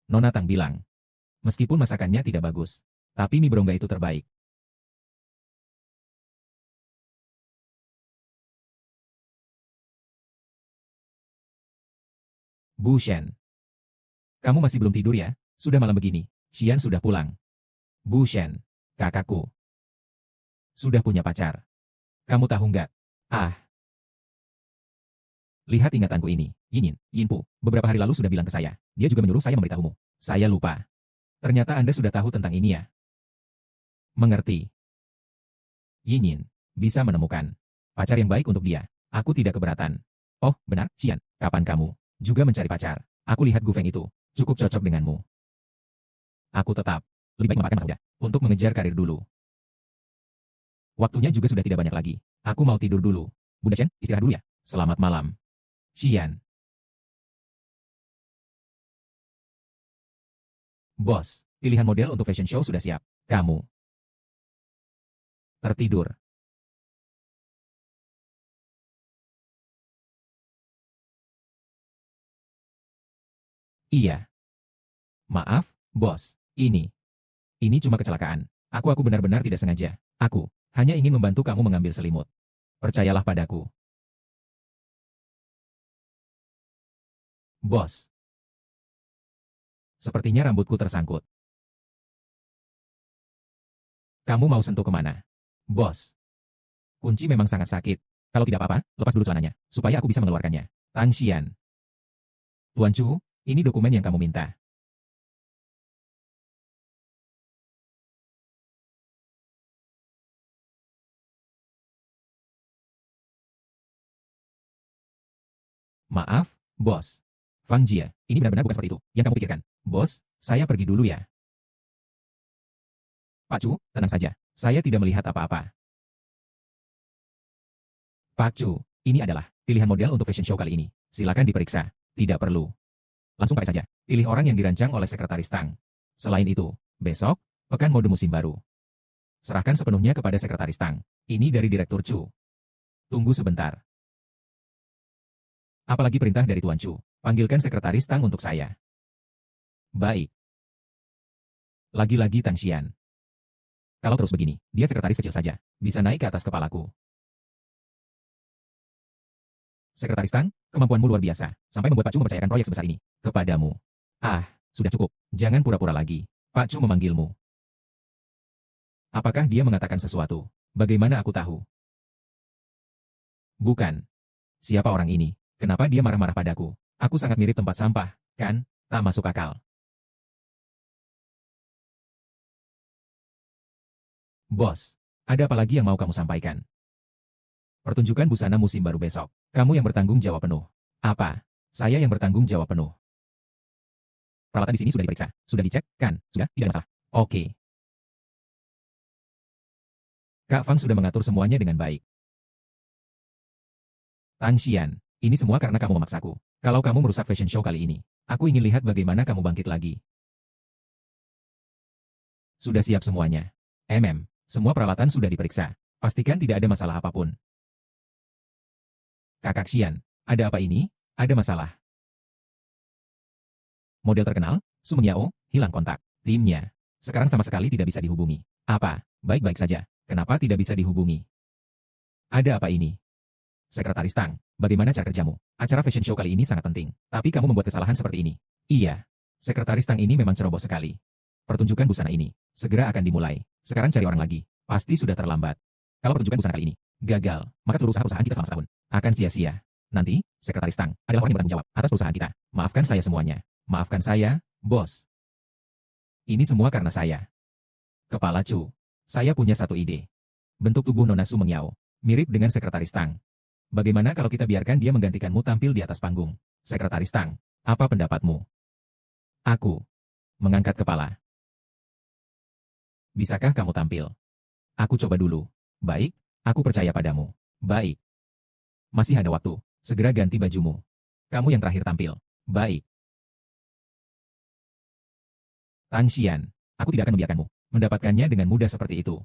Nona Tang bilang, meskipun masakannya tidak bagus, tapi mie berongga itu terbaik. Bu Shen, kamu masih belum tidur ya? Sudah malam begini. Xian sudah pulang. Bu Shen, kakakku, sudah punya pacar. Kamu tahu nggak? Ah, lihat ingatanku ini. Yinin, Yinpu, beberapa hari lalu sudah bilang ke saya. Dia juga menyuruh saya memberitahumu. Saya lupa. Ternyata Anda sudah tahu tentang ini ya. Mengerti. Yinin, bisa menemukan pacar yang baik untuk dia. Aku tidak keberatan. Oh, benar, Xian. Kapan kamu juga mencari pacar? Aku lihat Gu Feng itu cukup cocok denganmu. Aku tetap lebih baik memanfaatkan masa muda untuk mengejar karir dulu. Waktunya juga sudah tidak banyak lagi. Aku mau tidur dulu. Bunda Chen, istirahat dulu ya. Selamat malam. Xian. Bos, pilihan model untuk fashion show sudah siap. Kamu tertidur. Iya. Maaf, bos. Ini cuma kecelakaan. Aku benar-benar tidak sengaja. Aku hanya ingin membantu kamu mengambil selimut. Percayalah padaku. Bos, sepertinya rambutku tersangkut. Kamu mau sentuh kemana? Bos, kunci memang sangat sakit. Kalau tidak apa-apa, lepas dulu celananya, supaya aku bisa mengeluarkannya. Tang Xian. Tuan Chu, ini dokumen yang kamu minta. Maaf, bos. Fang Jie, ini benar-benar bukan seperti itu yang kamu pikirkan. Bos, saya pergi dulu ya. Pak Chu, tenang saja. Saya tidak melihat apa-apa. Pak Chu, ini adalah pilihan model untuk fashion show kali ini. Silakan diperiksa. Tidak perlu. Langsung pakai saja. Pilih orang yang dirancang oleh Sekretaris Tang. Selain itu, besok, pekan mode musim baru. Serahkan sepenuhnya kepada Sekretaris Tang. Ini dari Direktur Chu. Tunggu sebentar. Apalagi perintah dari Tuan Chu. Panggilkan Sekretaris Tang untuk saya. Baik. Lagi-lagi Tang Xian. Kalau terus begini, dia sekretaris kecil saja. Bisa naik ke atas kepalaku. Sekretaris Tang, kemampuanmu luar biasa. Sampai membuat Pak Chu mempercayakan proyek sebesar ini. Kepadamu. Ah, sudah cukup. Jangan pura-pura lagi. Pak Chu memanggilmu. Apakah dia mengatakan sesuatu? Bagaimana aku tahu? Bukan. Siapa orang ini? Kenapa dia marah-marah padaku? Aku sangat mirip tempat sampah, kan? Tak masuk akal. Bos, ada apa lagi yang mau kamu sampaikan? Pertunjukan busana musim baru besok. Kamu yang bertanggung jawab penuh. Apa? Saya yang bertanggung jawab penuh. Peralatan di sini sudah diperiksa. Sudah dicek, kan? Sudah, tidak ada masalah. Oke. Kak Fang sudah mengatur semuanya dengan baik. Tang Xian, ini semua karena kamu memaksaku. Kalau kamu merusak fashion show kali ini, aku ingin lihat bagaimana kamu bangkit lagi. Sudah siap semuanya. Semua peralatan sudah diperiksa. Pastikan tidak ada masalah apapun. Kakak Xian, ada apa ini? Ada masalah. Model terkenal, Su Mengyao, hilang kontak. Timnya, sekarang sama sekali tidak bisa dihubungi. Apa? Baik-baik saja. Kenapa tidak bisa dihubungi? Ada apa ini? Sekretaris Tang, bagaimana cara kerjamu? Acara fashion show kali ini sangat penting, tapi kamu membuat kesalahan seperti ini. Iya, Sekretaris Tang ini memang ceroboh sekali. Pertunjukan busana ini segera akan dimulai. Sekarang cari orang lagi. Pasti sudah terlambat. Kalau pertunjukan busana kali ini gagal, maka seluruh usaha-usahaan kita selama setahun akan sia-sia. Nanti, Sekretaris Tang adalah orang yang bertanggung jawab atas perusahaan kita. Maafkan saya semuanya. Maafkan saya, bos. Ini semua karena saya. Kepala Chu, saya punya satu ide. Bentuk tubuh Nona Su Mengyao mirip dengan Sekretaris Tang. Bagaimana kalau kita biarkan dia menggantikanmu tampil di atas panggung? Sekretaris Tang, apa pendapatmu? Aku mengangkat kepala. Bisakah kamu tampil? Aku coba dulu. Baik, aku percaya padamu. Baik. Masih ada waktu. Segera ganti bajumu. Kamu yang terakhir tampil. Baik. Tang Xian, aku tidak akan membiarkanmu mendapatkannya dengan mudah seperti itu.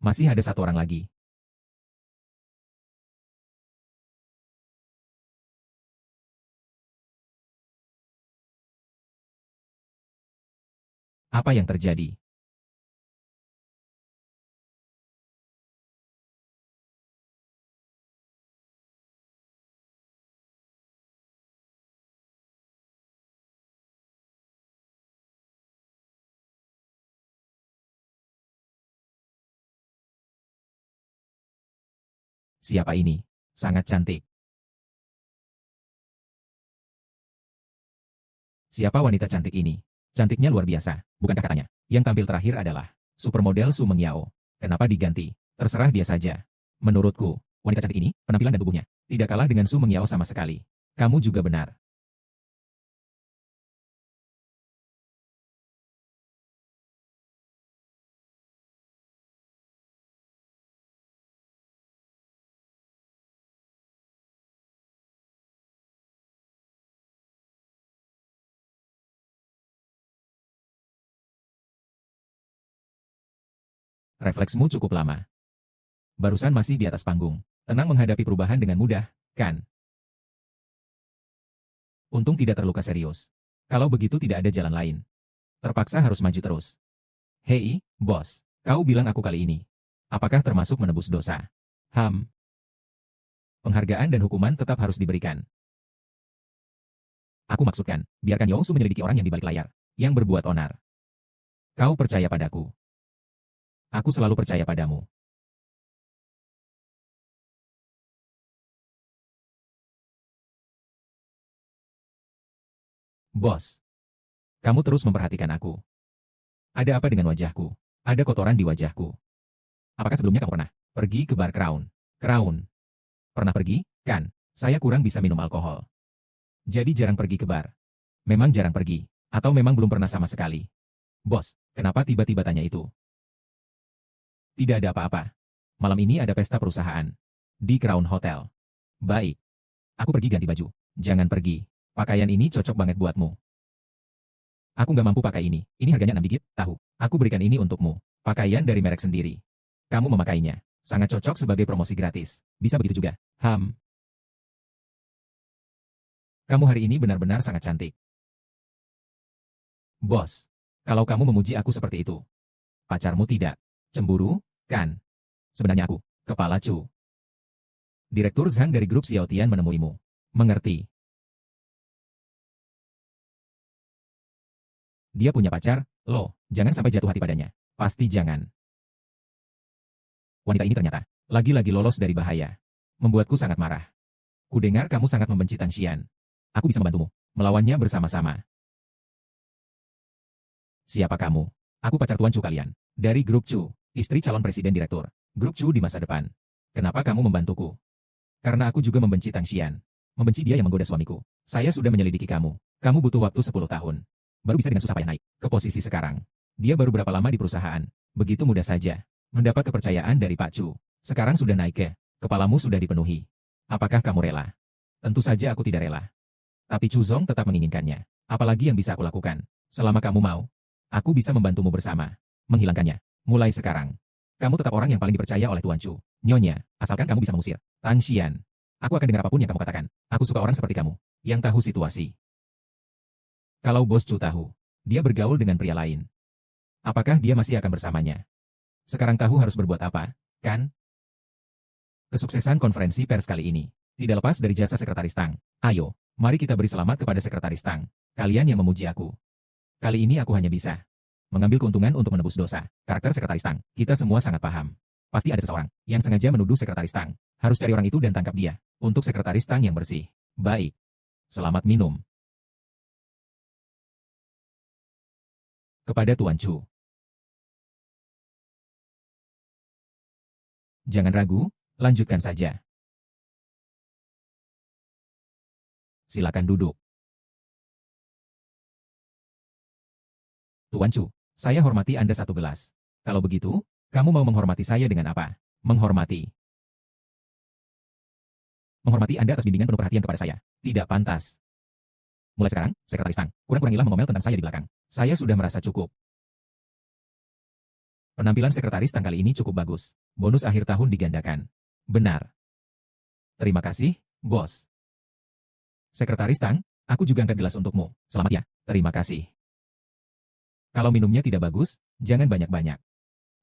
Masih ada satu orang lagi. Apa yang terjadi? Siapa ini? Sangat cantik. Siapa wanita cantik ini? Cantiknya luar biasa, bukankah katanya? Yang tampil terakhir adalah supermodel Su Mengyao. Kenapa diganti? Terserah dia saja. Menurutku, wanita cantik ini, penampilan dan tubuhnya, tidak kalah dengan Su Mengyao sama sekali. Kamu juga benar. Refleksmu cukup lama. Barusan masih di atas panggung. Tenang menghadapi perubahan dengan mudah, kan? Untung tidak terluka serius. Kalau begitu tidak ada jalan lain. Terpaksa harus maju terus. Hei, bos. Kau bilang aku kali ini. Apakah termasuk menebus dosa? Penghargaan dan hukuman tetap harus diberikan. Aku maksudkan, biarkan Yongsu menyelidiki orang yang di balik layar, yang berbuat onar. Kau percaya padaku. Aku selalu percaya padamu. Bos, kamu terus memperhatikan aku. Ada apa dengan wajahku? Ada kotoran di wajahku. Apakah sebelumnya kamu pernah pergi ke bar Crown? Crown. Pernah pergi, kan? Saya kurang bisa minum alkohol. Jadi jarang pergi ke bar. Memang jarang pergi. Atau memang belum pernah sama sekali. Bos, kenapa tiba-tiba tanya itu? Tidak ada apa-apa. Malam ini ada pesta perusahaan. Di Crown Hotel. Baik. Aku pergi ganti baju. Jangan pergi. Pakaian ini cocok banget buatmu. Aku nggak mampu pakai ini. Ini harganya 6 digit, tahu. Aku berikan ini untukmu. Pakaian dari merek sendiri. Kamu memakainya. Sangat cocok sebagai promosi gratis. Bisa begitu juga. Kamu hari ini benar-benar sangat cantik. Bos, kalau kamu memuji aku seperti itu, pacarmu tidak cemburu, kan? Sebenarnya aku, Kepala Chu. Direktur Zhang dari grup Xiaotian menemuimu. Mengerti? Dia punya pacar, loh, jangan sampai jatuh hati padanya. Pasti jangan. Wanita ini ternyata lagi-lagi lolos dari bahaya. Membuatku sangat marah. Kudengar kamu sangat membenci Tang Xian. Aku bisa membantumu melawannya bersama-sama. Siapa kamu? Aku pacar Tuan Chu kalian. Dari grup Chu, istri calon presiden direktur. Grup Chu di masa depan. Kenapa kamu membantuku? Karena aku juga membenci Tang Xian. Membenci dia yang menggoda suamiku. Saya sudah menyelidiki kamu. Kamu butuh waktu 10 tahun. Baru bisa dengan susah payah naik ke posisi sekarang. Dia baru berapa lama di perusahaan. Begitu mudah saja. Mendapat kepercayaan dari Pak Chu. Sekarang sudah naik ke. Kepalamu sudah dipenuhi. Apakah kamu rela? Tentu saja aku tidak rela. Tapi Chu Zong tetap menginginkannya. Apalagi yang bisa aku lakukan? Selama kamu mau, aku bisa membantumu bersama. Menghilangkannya. Mulai sekarang. Kamu tetap orang yang paling dipercaya oleh Tuan Chu. Nyonya, asalkan kamu bisa mengusir Tang Xian. Aku akan dengar apapun yang kamu katakan. Aku suka orang seperti kamu. Yang tahu situasi. Kalau Bos Chu tahu, dia bergaul dengan pria lain. Apakah dia masih akan bersamanya? Sekarang tahu harus berbuat apa, kan? Kesuksesan konferensi pers kali ini tidak lepas dari jasa Sekretaris Tang. Ayo, mari kita beri selamat kepada Sekretaris Tang. Kalian yang memuji aku. Kali ini aku hanya bisa mengambil keuntungan untuk menebus dosa. Karakter Sekretaris Tang, kita semua sangat paham. Pasti ada seseorang yang sengaja menuduh Sekretaris Tang. Harus cari orang itu dan tangkap dia. Untuk Sekretaris Tang yang bersih. Baik. Selamat minum. Kepada Tuan Chu. Jangan ragu, lanjutkan saja. Silakan duduk. Tuan Chu, saya hormati Anda satu gelas. Kalau begitu, kamu mau menghormati saya dengan apa? Menghormati. Menghormati Anda atas bimbingan penuh perhatian kepada saya. Tidak pantas. Mulai sekarang, Sekretaris Tang, kurang-kurangilah mengomel tentang saya di belakang. Saya sudah merasa cukup. Penampilan Sekretaris Tang kali ini cukup bagus. Bonus akhir tahun digandakan. Benar. Terima kasih, bos. Sekretaris Tang, aku juga angkat gelas untukmu. Selamat ya. Terima kasih. Kalau minumnya tidak bagus, jangan banyak-banyak.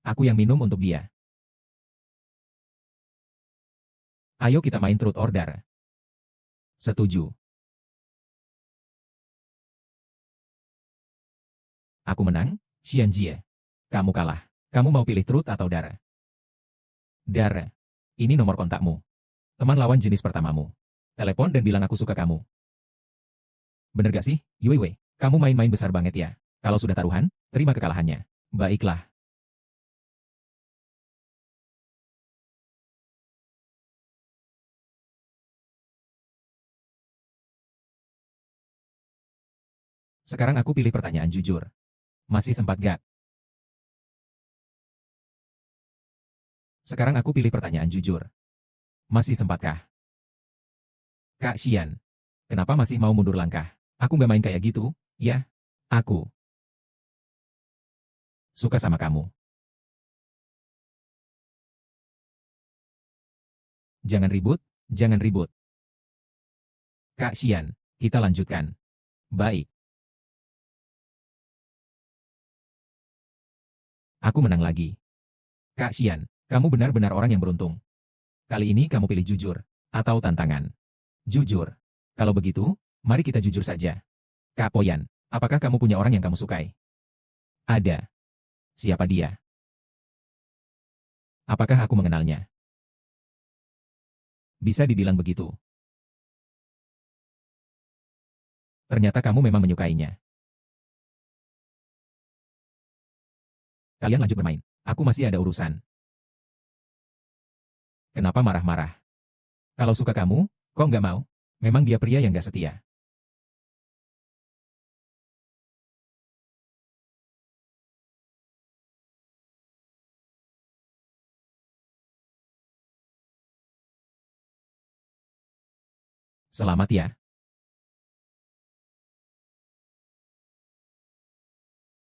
Aku yang minum untuk dia. Ayo kita main truth order. Setuju. Aku menang, Xian Jie. Kamu kalah. Kamu mau pilih truth atau dare? Dare. Ini nomor kontakmu. Teman lawan jenis pertamamu. Telepon dan bilang aku suka kamu. Bener gak sih, Yue Wei? Kamu main-main besar banget ya. Kalau sudah taruhan, terima kekalahannya. Baiklah. Sekarang aku pilih pertanyaan jujur. Masih sempat gak? Sekarang aku pilih pertanyaan jujur. Masih sempatkah? Kak Xian, kenapa masih mau mundur langkah? Aku gak main kayak gitu, ya? Aku suka sama kamu. Jangan ribut, jangan ribut. Kak Xian, kita lanjutkan. Baik. Aku menang lagi. Kak Xian, kamu benar-benar orang yang beruntung. Kali ini kamu pilih jujur, atau tantangan. Jujur. Kalau begitu, mari kita jujur saja. Kak Poyan, apakah kamu punya orang yang kamu sukai? Ada. Siapa dia? Apakah aku mengenalnya? Bisa dibilang begitu. Ternyata kamu memang menyukainya. Kalian lanjut bermain. Aku masih ada urusan. Kenapa marah-marah? Kalau suka kamu, kok nggak mau? Memang dia pria yang nggak setia. Selamat ya.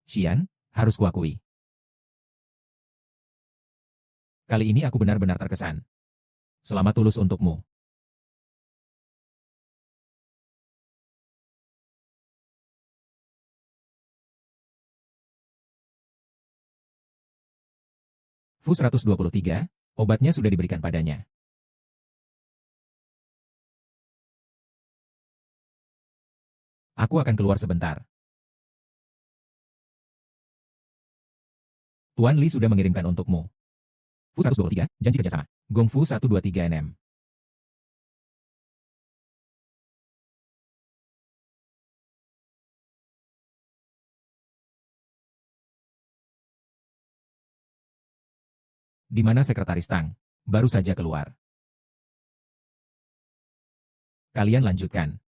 Xian, harus kuakui. Kali ini aku benar-benar terkesan. Selamat tulus untukmu. Fu 123, obatnya sudah diberikan padanya. Aku akan keluar sebentar. Tuan Li sudah mengirimkan untukmu. Fu 123, janji kerjasama. Gong Fu 123 NM. Di mana Sekretaris Tang? Baru saja keluar. Kalian lanjutkan.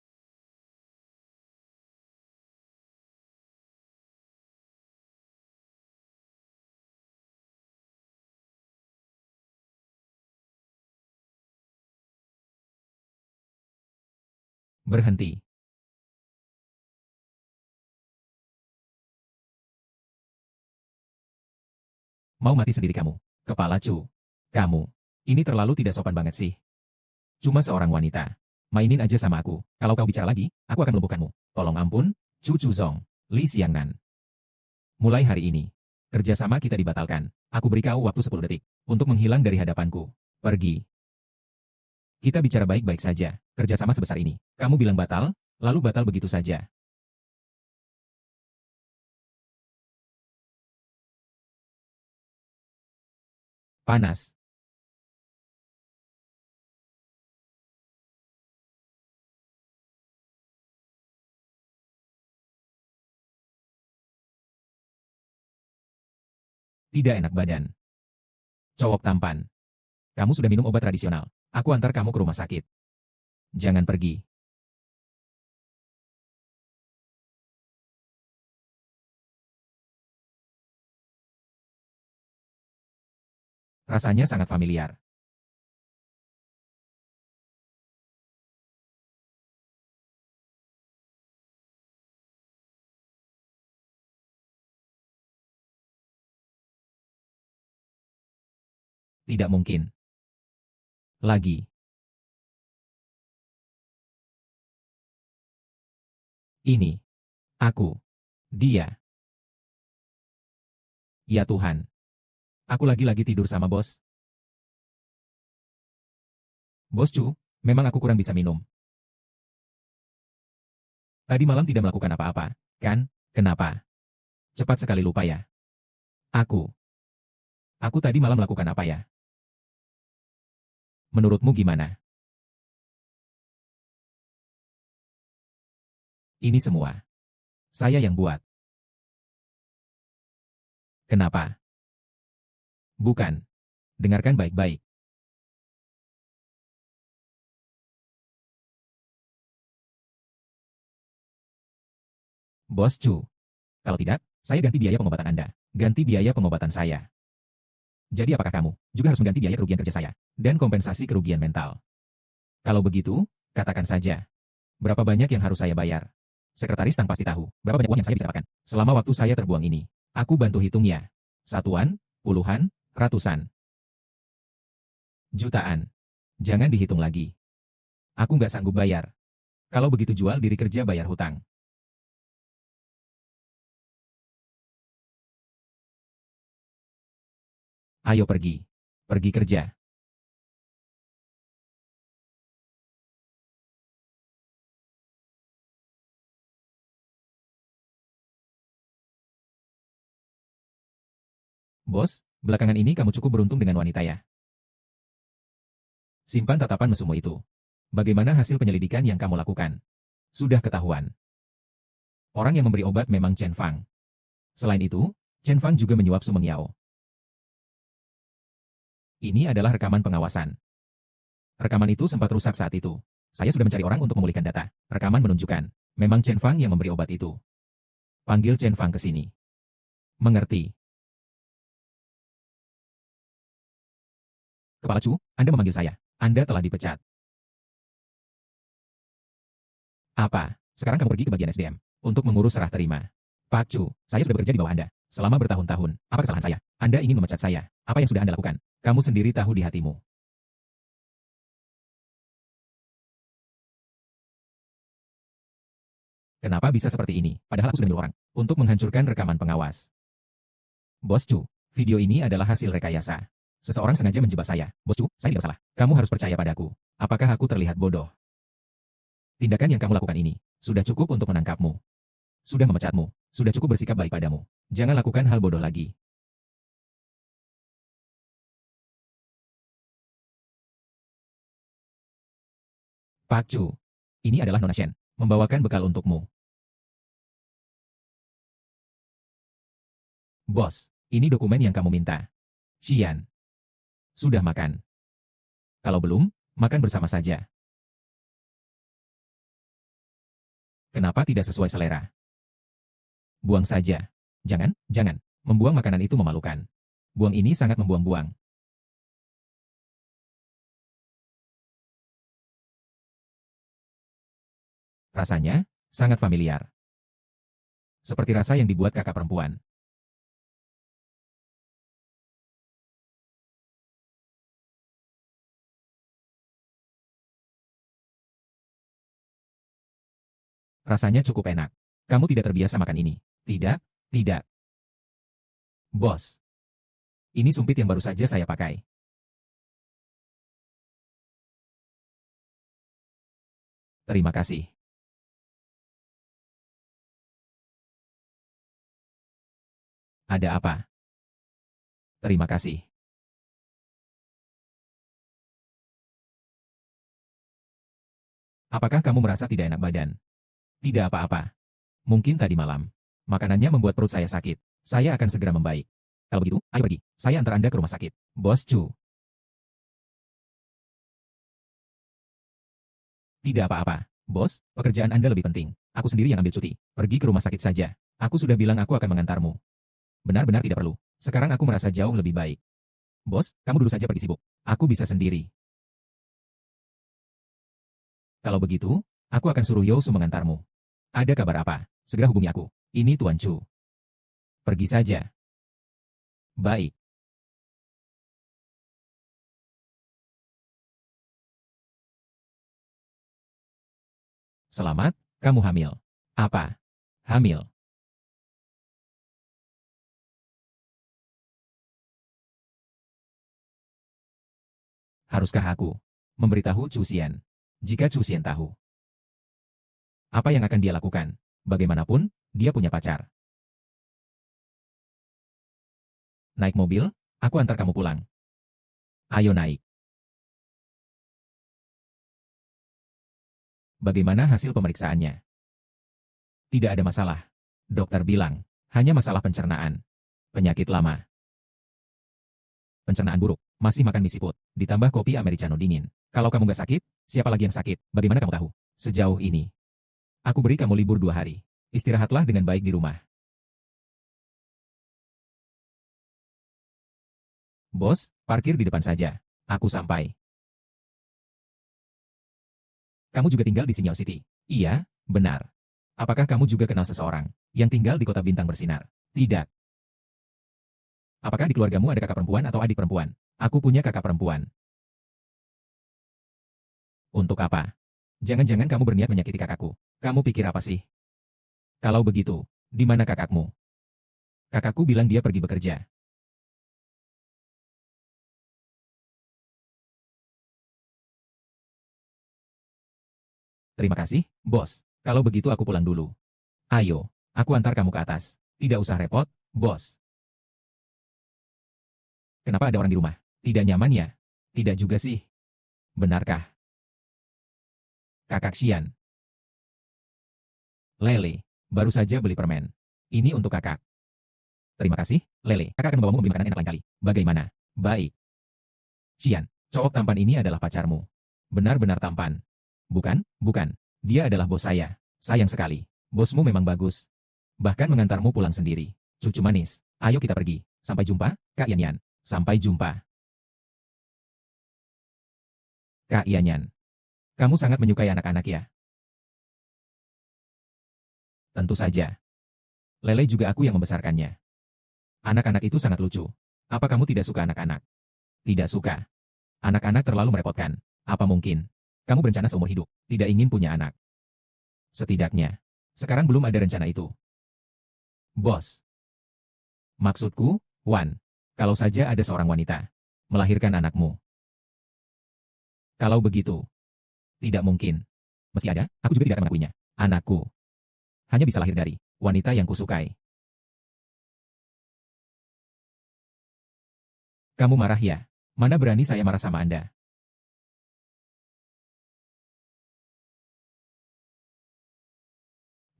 Berhenti. Mau mati sendiri kamu. Kepala Cu. Kamu. Ini terlalu tidak sopan banget sih. Cuma seorang wanita. Mainin aja sama aku. Kalau kau bicara lagi, aku akan melumpuhkanmu. Tolong ampun, Cu Zong, Li Xiangnan. Mulai hari ini, kerjasama kita dibatalkan. Aku beri kau waktu 10 detik untuk menghilang dari hadapanku. Pergi. Kita bicara baik-baik saja. Kerjasama sebesar ini. Kamu bilang batal, lalu batal begitu saja. Panas. Tidak enak badan. Cowok tampan. Kamu sudah minum obat tradisional. Aku antar kamu ke rumah sakit. Jangan pergi. Rasanya sangat familiar. Tidak mungkin. Lagi. Ini. Aku. Dia. Ya Tuhan. Aku lagi-lagi tidur sama bos. Bos Chu, memang aku kurang bisa minum. Tadi malam tidak melakukan apa-apa, kan? Kenapa? Cepat sekali lupa ya. Aku. Aku tadi malam melakukan apa ya? Menurutmu gimana? Ini semua. Saya yang buat. Kenapa? Bukan. Dengarkan baik-baik. Bos Chu. Kalau tidak, saya ganti biaya pengobatan Anda. Ganti biaya pengobatan saya. Jadi apakah kamu juga harus mengganti biaya kerugian kerja saya dan kompensasi kerugian mental? Kalau begitu, katakan saja. Berapa banyak yang harus saya bayar? Sekretaris Tang pasti tahu berapa banyak uang yang saya bisa dapatkan selama waktu saya terbuang ini. Aku bantu hitungnya. Satuan, puluhan, ratusan, jutaan. Jangan dihitung lagi. Aku nggak sanggup bayar. Kalau begitu jual diri kerja bayar hutang. Ayo pergi. Pergi kerja. Bos, belakangan ini kamu cukup beruntung dengan wanita ya. Simpan tatapan mesummu itu. Bagaimana hasil penyelidikan yang kamu lakukan? Sudah ketahuan. Orang yang memberi obat memang Chen Fang. Selain itu, Chen Fang juga menyuap Su Mengyao. Ini adalah rekaman pengawasan. Rekaman itu sempat rusak saat itu. Saya sudah mencari orang untuk memulihkan data. Rekaman menunjukkan, memang Chen Fang yang memberi obat itu. Panggil Chen Fang ke sini. Mengerti. Kepala Chu, Anda memanggil saya. Anda telah dipecat. Apa? Sekarang kamu pergi ke bagian SDM untuk mengurus serah terima. Pak Chu, saya sudah bekerja di bawah Anda selama bertahun-tahun. Apa kesalahan saya? Anda ingin memecat saya. Apa yang sudah Anda lakukan? Kamu sendiri tahu di hatimu. Kenapa bisa seperti ini? Padahal aku sudah menyuruh orang untuk menghancurkan rekaman pengawas. Bos Chu, video ini adalah hasil rekayasa. Seseorang sengaja menjebak saya. Bos Chu, saya tidak salah. Kamu harus percaya padaku. Apakah aku terlihat bodoh? Tindakan yang kamu lakukan ini sudah cukup untuk menangkapmu. Sudah memecatmu. Sudah cukup bersikap baik padamu. Jangan lakukan hal bodoh lagi. Pak Chu, ini adalah Nona Shen. Membawakan bekal untukmu. Bos, ini dokumen yang kamu minta. Xian. Sudah makan? Kalau belum, makan bersama saja. Kenapa tidak sesuai selera? Buang saja. Jangan, jangan. Membuang makanan itu memalukan. Buang ini sangat membuang-buang. Rasanya, sangat familiar. Seperti rasa yang dibuat kakak perempuan. Rasanya cukup enak. Kamu tidak terbiasa makan ini. Tidak, tidak. Bos. Ini sumpit yang baru saja saya pakai. Terima kasih. Ada apa? Terima kasih. Apakah kamu merasa tidak enak badan? Tidak apa-apa. Mungkin tadi malam. Makanannya membuat perut saya sakit. Saya akan segera membaik. Kalau begitu, ayo pergi. Saya antar Anda ke rumah sakit. Bos Chu. Tidak apa-apa. Bos, pekerjaan Anda lebih penting. Aku sendiri yang ambil cuti. Pergi ke rumah sakit saja. Aku sudah bilang aku akan mengantarmu. Benar-benar tidak perlu. Sekarang aku merasa jauh lebih baik. Bos, kamu dulu saja pergi sibuk. Aku bisa sendiri. Kalau begitu, aku akan suruh Yousu mengantarmu. Ada kabar apa? Segera hubungi aku. Ini Tuan Chu. Pergi saja. Baik. Selamat, kamu hamil. Apa? Hamil. Haruskah aku memberitahu Chu Xian? Jika Chu Xian tahu, apa yang akan dia lakukan? Bagaimanapun, dia punya pacar. Naik mobil, aku antar kamu pulang. Ayo naik. Bagaimana hasil pemeriksaannya? Tidak ada masalah. Dokter bilang, hanya masalah pencernaan. Penyakit lama. Pencernaan buruk, masih makan mie siput, ditambah kopi americano dingin. Kalau kamu gak sakit, siapa lagi yang sakit? Bagaimana kamu tahu? Sejauh ini, aku beri kamu libur 2 hari. Istirahatlah dengan baik di rumah. Bos, parkir di depan saja. Aku sampai. Kamu juga tinggal di Sinyal City? Iya, benar. Apakah kamu juga kenal seseorang yang tinggal di kota bintang bersinar? Tidak. Apakah di keluargamu ada kakak perempuan atau adik perempuan? Aku punya kakak perempuan. Untuk apa? Jangan-jangan kamu berniat menyakiti kakakku. Kamu pikir apa sih? Kalau begitu, di mana kakakmu? Kakakku bilang dia pergi bekerja. Terima kasih, bos. Kalau begitu aku pulang dulu. Ayo, aku antar kamu ke atas. Tidak usah repot, bos. Kenapa ada orang di rumah? Tidak nyaman ya? Tidak juga sih. Benarkah? Kakak Xian. Lele, baru saja beli permen. Ini untuk kakak. Terima kasih, Lele. Kakak akan membawamu membeli makanan enak lain kali. Bagaimana? Baik. Xian, cowok tampan ini adalah pacarmu. Benar-benar tampan. Bukan, bukan. Dia adalah bos saya. Sayang sekali. Bosmu memang bagus. Bahkan mengantarmu pulang sendiri. Cucu manis. Ayo kita pergi. Sampai jumpa, Kak Yanyan. Sampai jumpa. Kak Yanyan. Kamu sangat menyukai anak-anak ya? Tentu saja. Lele juga aku yang membesarkannya. Anak-anak itu sangat lucu. Apa kamu tidak suka anak-anak? Tidak suka. Anak-anak terlalu merepotkan. Apa mungkin? Kamu berencana seumur hidup, tidak ingin punya anak. Setidaknya, sekarang belum ada rencana itu. Bos. Maksudku, Wan, kalau saja ada seorang wanita melahirkan anakmu. Kalau begitu, tidak mungkin. Meski ada, aku juga tidak akan mengakuinya. Anakku hanya bisa lahir dari wanita yang kusukai. Kamu marah ya? Mana berani saya marah sama Anda?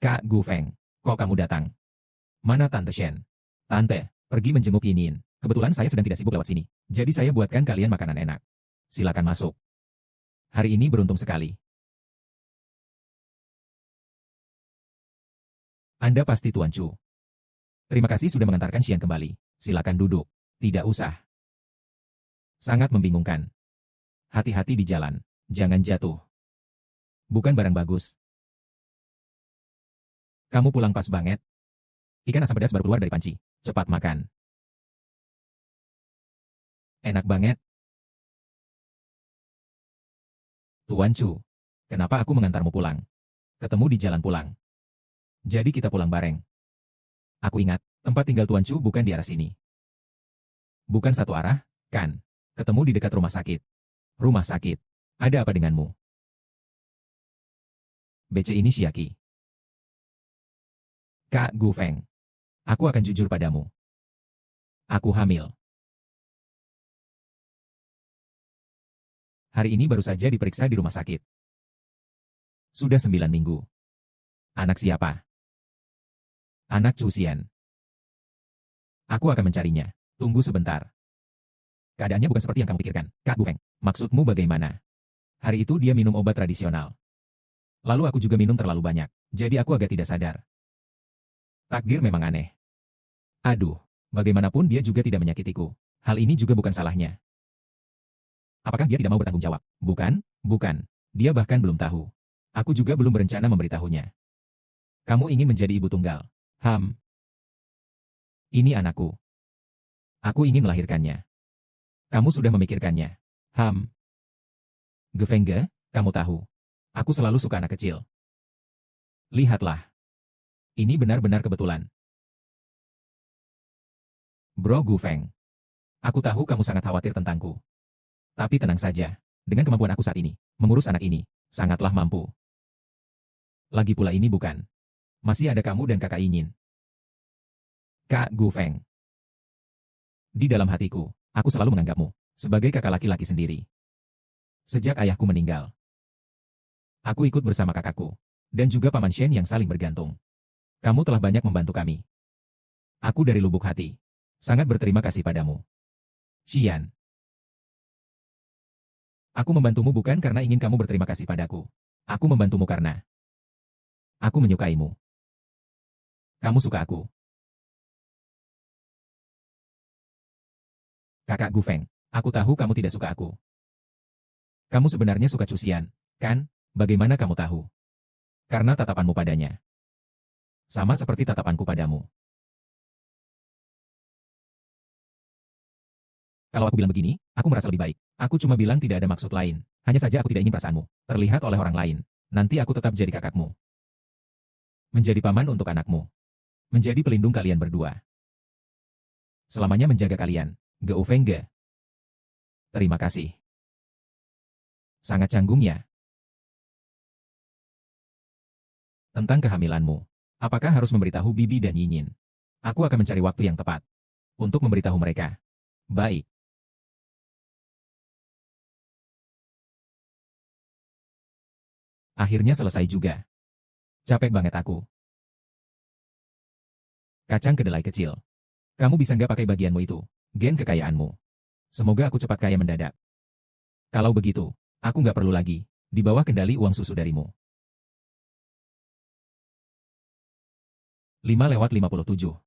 Kak Gu Feng, kok kamu datang? Mana Tante Shen? Tante, pergi menjenguk Yinin. Kebetulan saya sedang tidak sibuk lewat sini. Jadi saya buatkan kalian makanan enak. Silakan masuk. Hari ini beruntung sekali. Anda pasti Tuan Chu. Terima kasih sudah mengantarkan Xian kembali. Silakan duduk. Tidak usah. Sangat membingungkan. Hati-hati di jalan. Jangan jatuh. Bukan barang bagus. Kamu pulang pas banget. Ikan asam pedas baru keluar dari panci. Cepat makan. Enak banget. Tuan Chu, kenapa aku mengantarmu pulang? Ketemu di jalan pulang. Jadi kita pulang bareng. Aku ingat, tempat tinggal Tuan Chu bukan di arah sini. Bukan satu arah, kan? Ketemu di dekat rumah sakit. Rumah sakit. Ada apa denganmu? BC ini Shiaki. Kak Gu Feng. Aku akan jujur padamu. Aku hamil. Hari ini baru saja diperiksa di rumah sakit. Sudah 9 minggu. Anak siapa? Anak Chu Xian. Aku akan mencarinya. Tunggu sebentar. Keadaannya bukan seperti yang kamu pikirkan, Kak Gu Feng. Maksudmu bagaimana? Hari itu dia minum obat tradisional. Lalu aku juga minum terlalu banyak, jadi aku agak tidak sadar. Takdir memang aneh. Aduh, bagaimanapun dia juga tidak menyakitiku. Hal ini juga bukan salahnya. Apakah dia tidak mau bertanggung jawab? Bukan, bukan. Dia bahkan belum tahu. Aku juga belum berencana memberitahunya. Kamu ingin menjadi ibu tunggal? Ini anakku. Aku ingin melahirkannya. Kamu sudah memikirkannya? Gefengge, kamu tahu. Aku selalu suka anak kecil. Lihatlah. Ini benar-benar kebetulan. Bro Gu Feng. Aku tahu kamu sangat khawatir tentangku. Tapi tenang saja. Dengan kemampuan aku saat ini, mengurus anak ini, sangatlah mampu. Lagi pula ini bukan. Masih ada kamu dan kakak Yinyin. Kak Gu Feng. Di dalam hatiku, aku selalu menganggapmu sebagai kakak laki-laki sendiri. Sejak ayahku meninggal, aku ikut bersama kakakku, dan juga Paman Shen yang saling bergantung. Kamu telah banyak membantu kami. Aku dari lubuk hati, sangat berterima kasih padamu. Xian. Aku membantumu bukan karena ingin kamu berterima kasih padaku. Aku membantumu karena aku menyukaimu. Kamu suka aku. Kakak Gu Feng, aku tahu kamu tidak suka aku. Kamu sebenarnya suka Cusian, kan? Bagaimana kamu tahu? Karena tatapanmu padanya. Sama seperti tatapanku padamu. Kalau aku bilang begini, aku merasa lebih baik. Aku cuma bilang tidak ada maksud lain. Hanya saja aku tidak ingin perasaanmu terlihat oleh orang lain. Nanti aku tetap jadi kakakmu. Menjadi paman untuk anakmu. Menjadi pelindung kalian berdua. Selamanya menjaga kalian. Ge Feng Ge. Terima kasih. Sangat canggung ya. Tentang kehamilanmu. Apakah harus memberitahu Bibi dan Yinyin? Aku akan mencari waktu yang tepat untuk memberitahu mereka. Baik. Akhirnya selesai juga. Capek banget aku. Kacang kedelai kecil. Kamu bisa nggak pakai bagianmu itu? Gen kekayaanmu. Semoga aku cepat kaya mendadak. Kalau begitu, aku nggak perlu lagi di bawah kendali uang susu darimu. 5:57.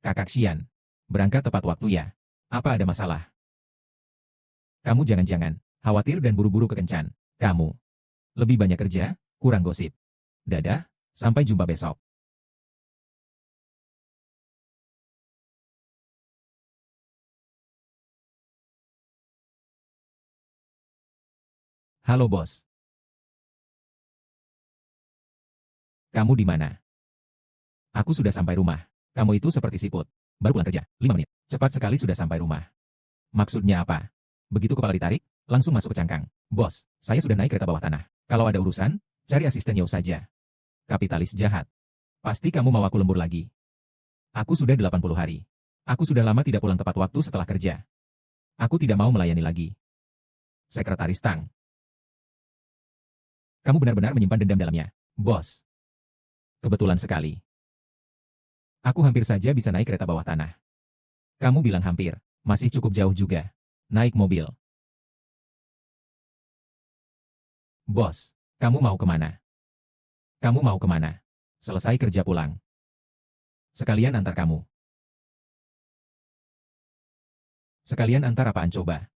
Kakak Xian. Berangkat tepat waktu ya. Apa ada masalah? Kamu jangan-jangan khawatir dan buru-buru ke kencan. Kamu lebih banyak kerja, kurang gosip. Dadah, sampai jumpa besok. Halo bos, kamu di mana? Aku sudah sampai rumah. Kamu itu seperti siput. Baru pulang kerja, 5 menit. Cepat sekali sudah sampai rumah. Maksudnya apa? Begitu kepala ditarik, langsung masuk ke cangkang. Bos, saya sudah naik kereta bawah tanah. Kalau ada urusan, cari asisten Yao saja. Kapitalis jahat. Pasti kamu mau aku lembur lagi. Aku sudah 80 hari. Aku sudah lama tidak pulang tepat waktu setelah kerja. Aku tidak mau melayani lagi. Sekretaris Tang. Kamu benar-benar menyimpan dendam dalamnya. Bos. Kebetulan sekali. Aku hampir saja bisa naik kereta bawah tanah. Kamu bilang hampir. Masih cukup jauh juga. Naik mobil. Bos, kamu mau kemana? Kamu mau kemana? Selesai kerja pulang. Sekalian antar kamu. Sekalian antar apaan coba?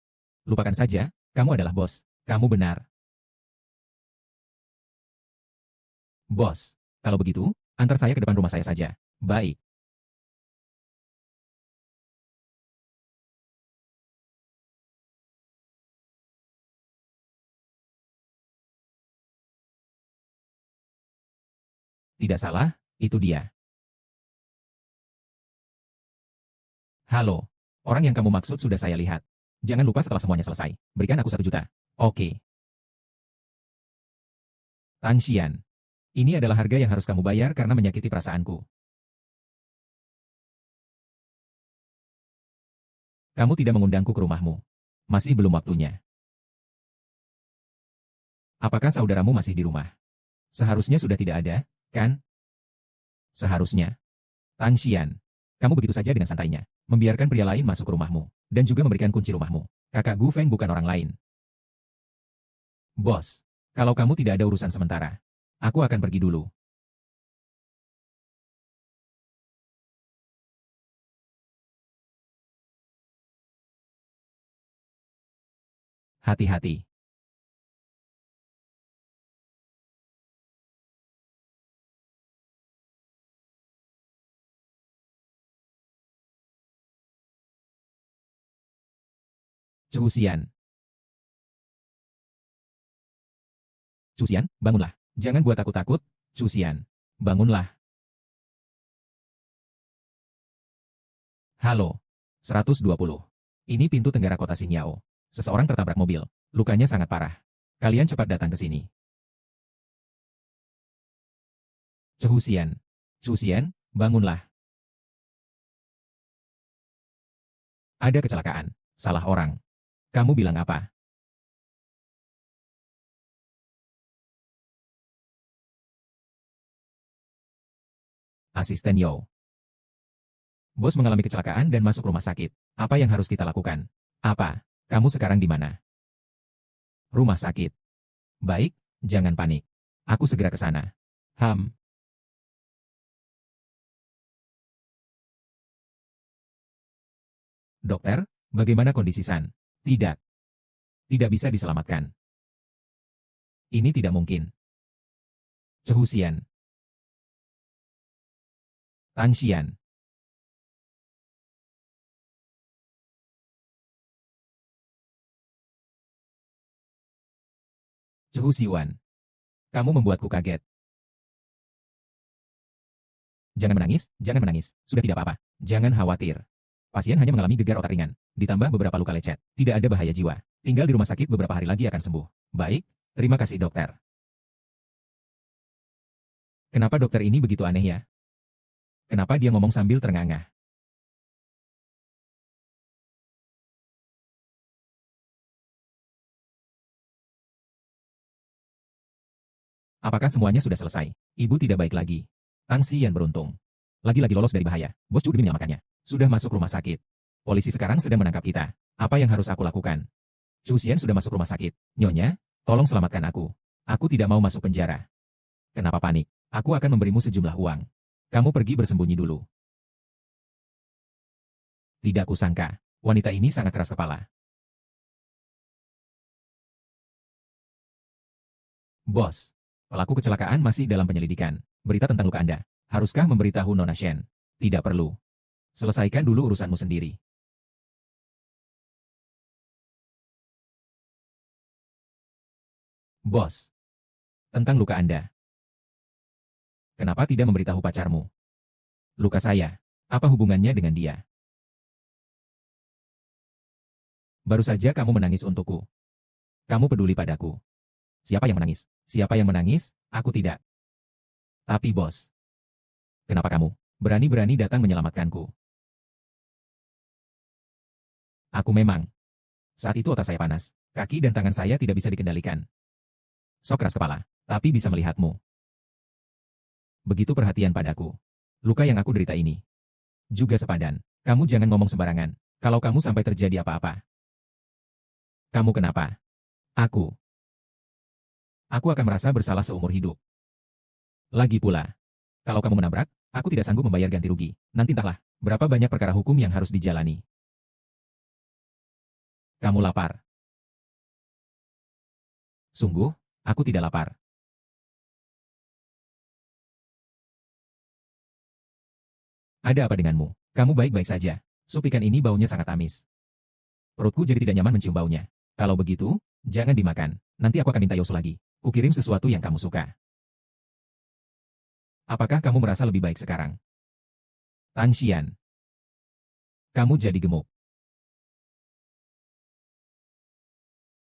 Lupakan saja, kamu adalah bos. Kamu benar. Bos, kalau begitu, antar saya ke depan rumah saya saja. Baik. Tidak salah, itu dia. Halo. Orang yang kamu maksud sudah saya lihat. Jangan lupa setelah semuanya selesai, berikan aku 1 juta. Oke. Tang Xian. Ini adalah harga yang harus kamu bayar karena menyakiti perasaanku. Kamu tidak mengundangku ke rumahmu. Masih belum waktunya. Apakah saudaramu masih di rumah? Seharusnya sudah tidak ada, kan? Seharusnya. Tang Xian. Kamu begitu saja dengan santainya, membiarkan pria lain masuk ke rumahmu, dan juga memberikan kunci rumahmu. Kakak Gu Feng bukan orang lain. Bos, kalau kamu tidak ada urusan sementara, aku akan pergi dulu. Hati-hati. Cuhusian. Cusian, bangunlah. Jangan buat aku takut. Cusian, bangunlah. Halo. 120. Ini pintu tenggara kota Xingyao. Seseorang tertabrak mobil. Lukanya sangat parah. Kalian cepat datang ke sini. Cusian. Cusian, bangunlah. Ada kecelakaan. Salah orang. Kamu bilang apa? Asisten Yo. Bos mengalami kecelakaan dan masuk rumah sakit. Apa yang harus kita lakukan? Apa? Kamu sekarang di mana? Rumah sakit. Baik, jangan panik. Aku segera ke sana. Dokter, bagaimana kondisi San? Tidak. Tidak bisa diselamatkan. Ini tidak mungkin. Cehusian. Tangshian. Cehusiwan. Kamu membuatku kaget. Jangan menangis, sudah tidak apa-apa. Jangan khawatir. Pasien hanya mengalami gegar otak ringan, ditambah beberapa luka lecet. Tidak ada bahaya jiwa. Tinggal di rumah sakit beberapa hari lagi akan sembuh. Baik, terima kasih dokter. Kenapa dokter ini begitu aneh ya? Kenapa dia ngomong sambil terengah-engah? Apakah semuanya sudah selesai? Ibu tidak baik lagi. Tangsi yang beruntung. Lagi-lagi lolos dari bahaya. Bos Chu demi menyelamatkannya. Sudah masuk rumah sakit. Polisi sekarang sedang menangkap kita. Apa yang harus aku lakukan? Chu Xian sudah masuk rumah sakit. Nyonya, tolong selamatkan aku. Aku tidak mau masuk penjara. Kenapa panik? Aku akan memberimu sejumlah uang. Kamu pergi bersembunyi dulu. Tidak kusangka. Wanita ini sangat keras kepala. Bos, pelaku kecelakaan masih dalam penyelidikan. Berita tentang luka Anda. Haruskah memberitahu Nona Shen? Tidak perlu. Selesaikan dulu urusanmu sendiri. Bos. Tentang luka Anda. Kenapa tidak memberitahu pacarmu? Luka saya. Apa hubungannya dengan dia? Baru saja kamu menangis untukku. Kamu peduli padaku. Siapa yang menangis? Siapa yang menangis? Aku tidak. Tapi bos. Kenapa kamu berani-berani datang menyelamatkanku? Aku memang. Saat itu otak saya panas. Kaki dan tangan saya tidak bisa dikendalikan. Sok keras kepala, tapi bisa melihatmu. Begitu perhatian padaku. Luka yang aku derita ini. Juga sepadan. Kamu jangan ngomong sembarangan. Kalau kamu sampai terjadi apa-apa. Kamu kenapa? Aku. Aku akan merasa bersalah seumur hidup. Lagi pula. Kalau kamu menabrak, aku tidak sanggup membayar ganti rugi. Nanti entahlah, berapa banyak perkara hukum yang harus dijalani. Kamu lapar. Sungguh, aku tidak lapar. Ada apa denganmu? Kamu baik-baik saja. Sup ikan ini baunya sangat amis. Perutku jadi tidak nyaman mencium baunya. Kalau begitu, jangan dimakan. Nanti aku akan minta Yosu lagi. Kukirim sesuatu yang kamu suka. Apakah kamu merasa lebih baik sekarang? Tangshian. Kamu jadi gemuk.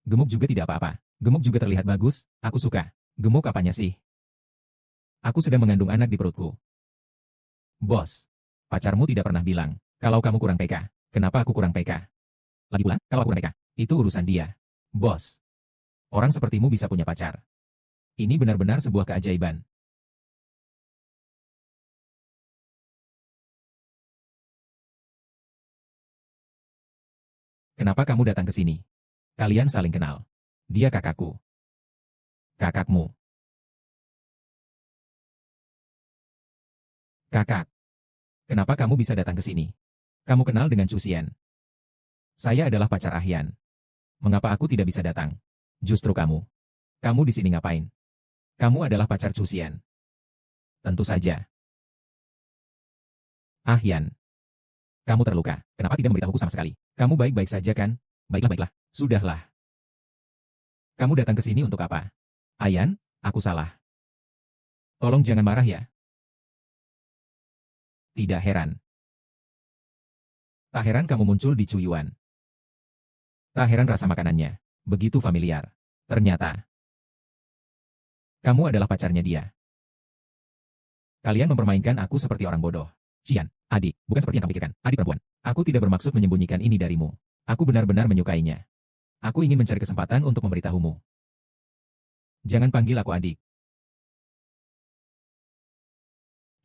Gemuk juga tidak apa-apa. Gemuk juga terlihat bagus, aku suka. Gemuk apanya sih? Aku sedang mengandung anak di perutku. Bos, pacarmu tidak pernah bilang, kalau kamu kurang PK. Kenapa aku kurang PK? Lagi pula, kalau aku kurang PK, itu urusan dia. Bos, orang sepertimu bisa punya pacar. Ini benar-benar sebuah keajaiban. Kenapa kamu datang ke sini? Kalian saling kenal. Dia kakakku. Kakakmu. Kakak. Kenapa kamu bisa datang ke sini? Kamu kenal dengan Cusian. Saya adalah pacar Ahyan. Mengapa aku tidak bisa datang? Justru kamu. Kamu di sini ngapain? Kamu adalah pacar Cusian. Tentu saja. Ahyan. Kamu terluka. Kenapa tidak memberitahuku sama sekali? Kamu baik-baik saja kan? Baiklah, baiklah. Sudahlah. Kamu datang ke sini untuk apa? Ayan, Aku salah. Tolong jangan marah ya. Tidak heran. Tak heran kamu muncul di Chuyuan. Tak heran rasa makanannya. Begitu familiar. Ternyata, kamu adalah pacarnya dia. Kalian mempermainkan aku seperti orang bodoh. Xian, adik, bukan seperti yang kamu pikirkan. Adik perempuan. Aku tidak bermaksud menyembunyikan ini darimu. Aku benar-benar menyukainya. Aku ingin mencari kesempatan untuk memberitahumu. Jangan panggil aku adik.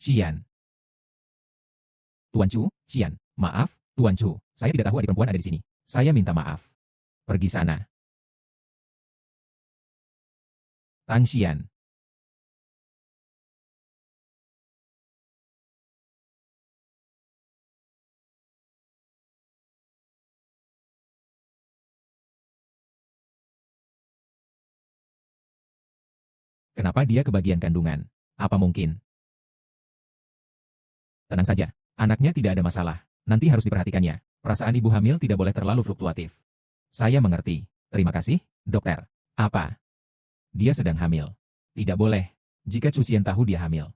Xian. Tuan Chu, Xian, maaf, Tuan Chu. Saya tidak tahu adik perempuan ada di sini. Saya minta maaf. Pergi sana. Tang Xian. Kenapa dia kebagian kandungan? Apa mungkin? Tenang saja. Anaknya tidak ada masalah. Nanti harus diperhatikannya. Perasaan ibu hamil tidak boleh terlalu fluktuatif. Saya mengerti. Terima kasih, dokter. Apa? Dia sedang hamil. Tidak boleh. Jika Chu Xian tahu dia hamil,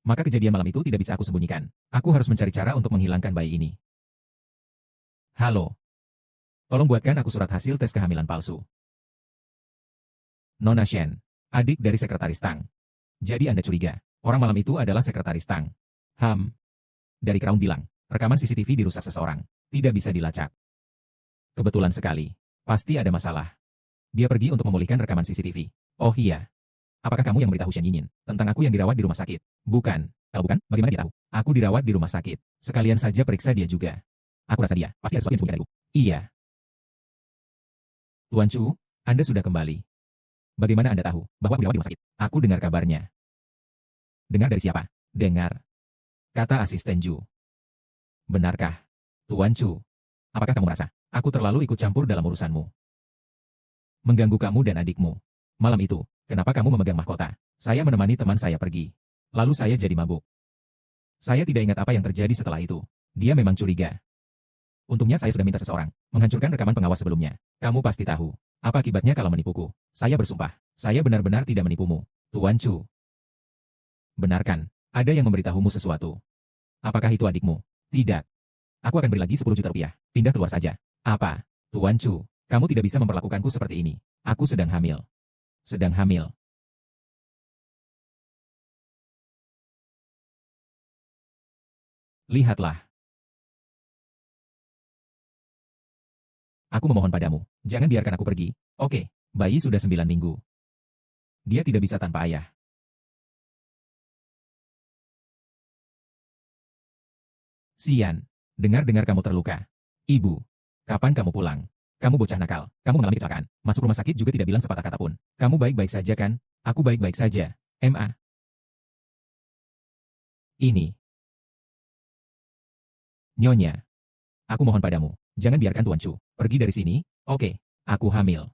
maka kejadian malam itu tidak bisa aku sembunyikan. Aku harus mencari cara untuk menghilangkan bayi ini. Halo. Tolong buatkan aku surat hasil tes kehamilan palsu. Nona Shen. Adik dari sekretaris Tang. Jadi Anda curiga, orang malam itu adalah sekretaris Tang. Dari Crown bilang, rekaman CCTV dirusak seseorang. Tidak bisa dilacak. Kebetulan sekali. Pasti ada masalah. Dia pergi untuk memulihkan rekaman CCTV. Oh iya. Apakah kamu yang memberitahu Shen Yinyin tentang aku yang dirawat di rumah sakit? Bukan. Kalau bukan, bagaimana dia tahu? Aku dirawat di rumah sakit. Sekalian saja periksa dia juga. Aku rasa dia pasti ada sesuatu yang sembunyi dariku. Iya. Tuan Chu, Anda sudah kembali. Bagaimana Anda tahu bahwa aku dirawat di rumah sakit? Aku dengar kabarnya. Dengar dari siapa? Dengar. Kata asisten Ju. Benarkah? Tuan Chu. Apakah kamu merasa aku terlalu ikut campur dalam urusanmu? Mengganggu kamu dan adikmu. Malam itu, kenapa kamu memegang mahkota? Saya menemani teman saya pergi. Lalu saya jadi mabuk. Saya tidak ingat apa yang terjadi setelah itu. Dia memang curiga. Untungnya saya sudah minta seseorang menghancurkan rekaman pengawas sebelumnya. Kamu pasti tahu apa akibatnya kalau menipuku. Saya bersumpah, saya benar-benar tidak menipumu. Tuan Chu. Benarkan, ada yang memberitahumu sesuatu. Apakah itu adikmu? Tidak. Aku akan beri lagi 10 juta rupiah. Pindah keluar saja. Apa? Tuan Chu, kamu tidak bisa memperlakukanku seperti ini. Aku sedang hamil. Sedang hamil. Lihatlah. Aku memohon padamu, jangan biarkan aku pergi. Oke, bayi sudah 9 minggu. Dia tidak bisa tanpa ayah. Xian, dengar-dengar kamu terluka. Ibu, kapan kamu pulang? Kamu bocah nakal, kamu mengalami kecelakaan. Masuk rumah sakit juga tidak bilang sepatah kata pun. Kamu baik-baik saja kan? Aku baik-baik saja. Ma. Ini. Nyonya. Aku mohon padamu, jangan biarkan Tuan Chu pergi dari sini. Oke, aku hamil.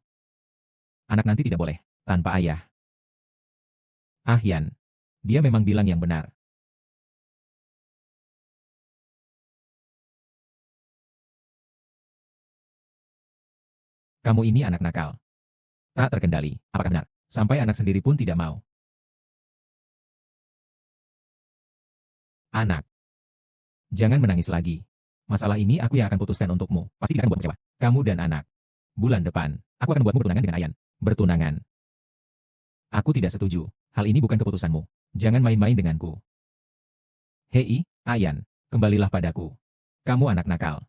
Anak nanti tidak boleh tanpa ayah. Hian. Dia memang bilang yang benar. Kamu ini anak nakal. Tak terkendali, apakah benar? Sampai anak sendiri pun tidak mau. Anak. Jangan menangis lagi. Masalah ini aku yang akan putuskan untukmu. Pasti tidak akan membuat kecewa. Kamu dan anak. Bulan depan, aku akan membuatmu bertunangan dengan Ayan. Bertunangan. Aku tidak setuju. Hal ini bukan keputusanmu. Jangan main-main denganku. Hei, Ayan, kembalilah padaku. Kamu anak nakal.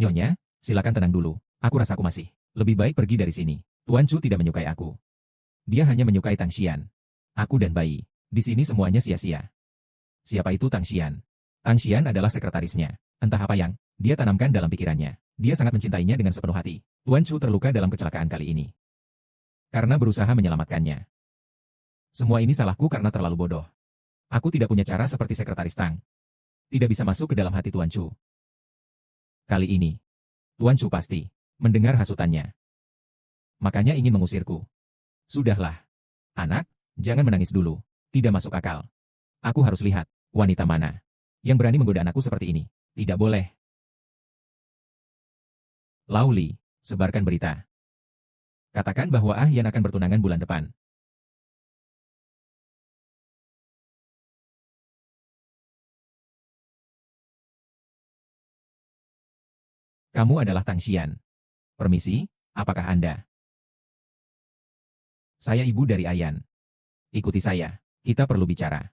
Nyonya, silakan tenang dulu. Aku rasa aku masih lebih baik pergi dari sini. Tuan Chu tidak menyukai aku. Dia hanya menyukai Tang Xian. Aku dan bayi. Di sini semuanya sia-sia. Siapa itu Tang Xian? Tang Xian adalah sekretarisnya. Entah apa yang dia tanamkan dalam pikirannya. Dia sangat mencintainya dengan sepenuh hati. Tuan Chu terluka dalam kecelakaan kali ini. Karena berusaha menyelamatkannya. Semua ini salahku karena terlalu bodoh. Aku tidak punya cara seperti sekretaris Tang. Tidak bisa masuk ke dalam hati Tuan Chu. Kali ini, Tuan Chu pasti mendengar hasutannya. Makanya ingin mengusirku. Sudahlah. Anak, jangan menangis dulu. Tidak masuk akal. Aku harus lihat, wanita mana yang berani menggoda anakku seperti ini. Tidak boleh. Lauli, sebarkan berita. Katakan bahwa Hian akan bertunangan bulan depan. Kamu adalah Tang Xian. Permisi, apakah Anda? Saya ibu dari Ayan. Ikuti saya, kita perlu bicara.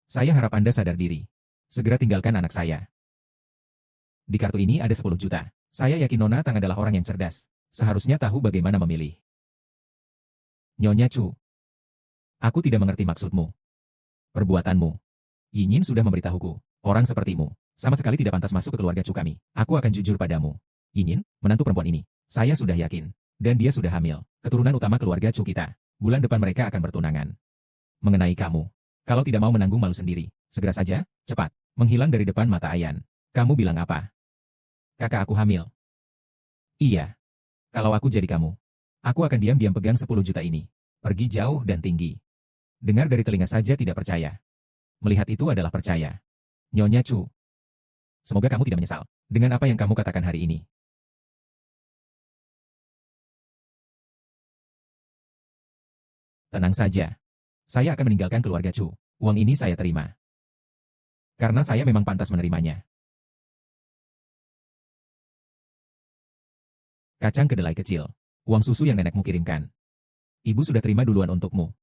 Saya harap Anda sadar diri. Segera tinggalkan anak saya. Di kartu ini ada 10 juta. Saya yakin Nona Tang adalah orang yang cerdas. Seharusnya tahu bagaimana memilih. Nyonya Chu. Aku tidak mengerti maksudmu. Perbuatanmu. Yinyin sudah memberitahuku. Orang sepertimu, sama sekali tidak pantas masuk ke keluarga Chu kami. Aku akan jujur padamu. Yinyin, menantu perempuan ini. Saya sudah yakin. Dan dia sudah hamil. Keturunan utama keluarga Chu kita. Bulan depan mereka akan bertunangan. Mengenai kamu. Kalau tidak mau menanggung malu sendiri, segera saja, cepat, menghilang dari depan mata Ayan. Kamu bilang apa? Kakak aku hamil. Iya. Kalau aku jadi kamu, aku akan diam-diam pegang 10 juta ini. Pergi jauh dan tinggi. Dengar dari telinga saja tidak percaya. Melihat itu adalah percaya. Nyonya Chu. Semoga kamu tidak menyesal dengan apa yang kamu katakan hari ini. Tenang saja. Saya akan meninggalkan keluarga Chu. Uang ini saya terima. Karena saya memang pantas menerimanya. Kacang kedelai kecil. Uang susu yang nenekmu kirimkan. Ibu sudah terima duluan untukmu.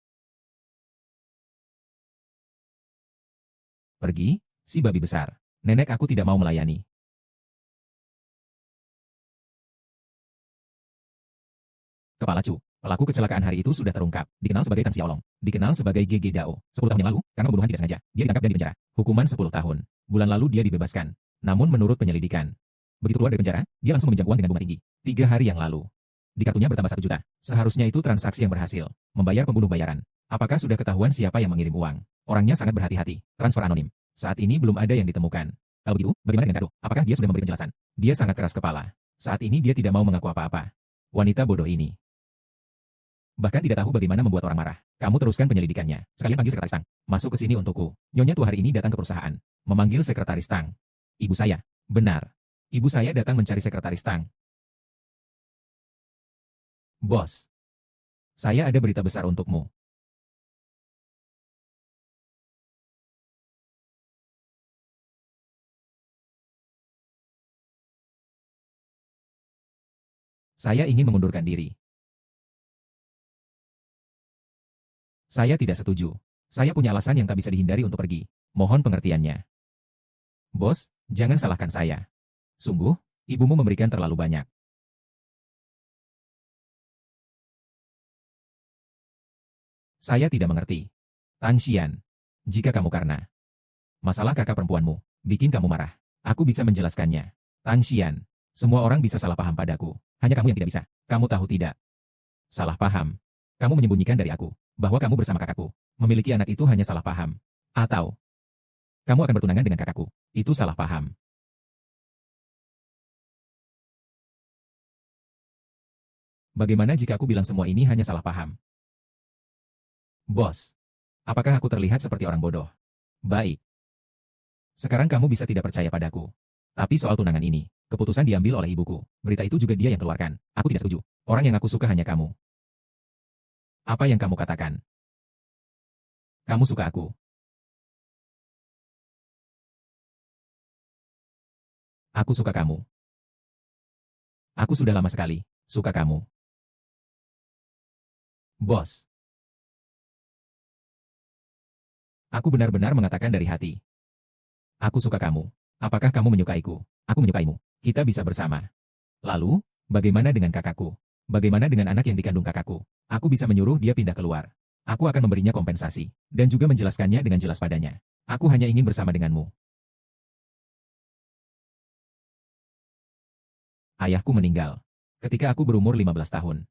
Pergi, si babi besar. Nenek aku tidak mau melayani. Kepala Chu, pelaku kecelakaan hari itu sudah terungkap. Dikenal sebagai Tang Xiaolong. Dikenal sebagai GG Dao. 10 tahun yang lalu, karena pembunuhan tidak sengaja, dia ditangkap dan dipenjara. Hukuman 10 tahun. Bulan lalu dia dibebaskan. Namun menurut penyelidikan, begitu keluar dari penjara, dia langsung meminjam uang dengan bunga tinggi. 3 hari yang lalu. Di kartunya bertambah 1 juta. Seharusnya itu transaksi yang berhasil. Membayar pembunuh bayaran. Apakah sudah ketahuan siapa yang mengirim uang? Orangnya sangat berhati-hati. Transfer anonim. Saat ini belum ada yang ditemukan. Kalau begitu, bagaimana dengan Kado? Apakah dia sudah memberi penjelasan? Dia sangat keras kepala. Saat ini dia tidak mau mengaku apa-apa. Wanita bodoh ini. Bahkan tidak tahu bagaimana membuat orang marah. Kamu teruskan penyelidikannya. Sekalian panggil sekretaris Tang. Masuk ke sini untukku. Nyonya Tu hari ini datang ke perusahaan. Memanggil sekretaris Tang. Ibu saya. Benar. Ibu saya datang mencari sekretaris Tang. Bos. Saya ada berita besar untukmu. Saya ingin mengundurkan diri. Saya tidak setuju. Saya punya alasan yang tak bisa dihindari untuk pergi. Mohon pengertiannya. Bos, jangan salahkan saya. Sungguh, ibumu memberikan terlalu banyak. Saya tidak mengerti. Tang Xian, jika kamu karena masalah kakak perempuanmu, bikin kamu marah, aku bisa menjelaskannya. Tang Xian, semua orang bisa salah paham padaku. Hanya kamu yang tidak bisa. Kamu tahu tidak? Salah paham. Kamu menyembunyikan dari aku bahwa kamu bersama kakakku. Memiliki anak itu hanya salah paham. Atau kamu akan bertunangan dengan kakakku. Itu salah paham. Bagaimana jika aku bilang semua ini hanya salah paham? Bos, apakah aku terlihat seperti orang bodoh? Baik. Sekarang kamu bisa tidak percaya padaku. Tapi soal tunangan ini, keputusan diambil oleh ibuku. Berita itu juga dia yang keluarkan. Aku tidak setuju. Orang yang aku suka hanya kamu. Apa yang kamu katakan? Kamu suka aku. Aku suka kamu. Aku sudah lama sekali suka kamu. Bos. Aku benar-benar mengatakan dari hati. Aku suka kamu. Apakah kamu menyukaiku? Aku menyukaimu. Kita bisa bersama. Lalu, bagaimana dengan kakakku? Bagaimana dengan anak yang dikandung kakakku? Aku bisa menyuruh dia pindah keluar. Aku akan memberinya kompensasi, dan juga menjelaskannya dengan jelas padanya. Aku hanya ingin bersama denganmu. Ayahku meninggal ketika aku berumur 15 tahun.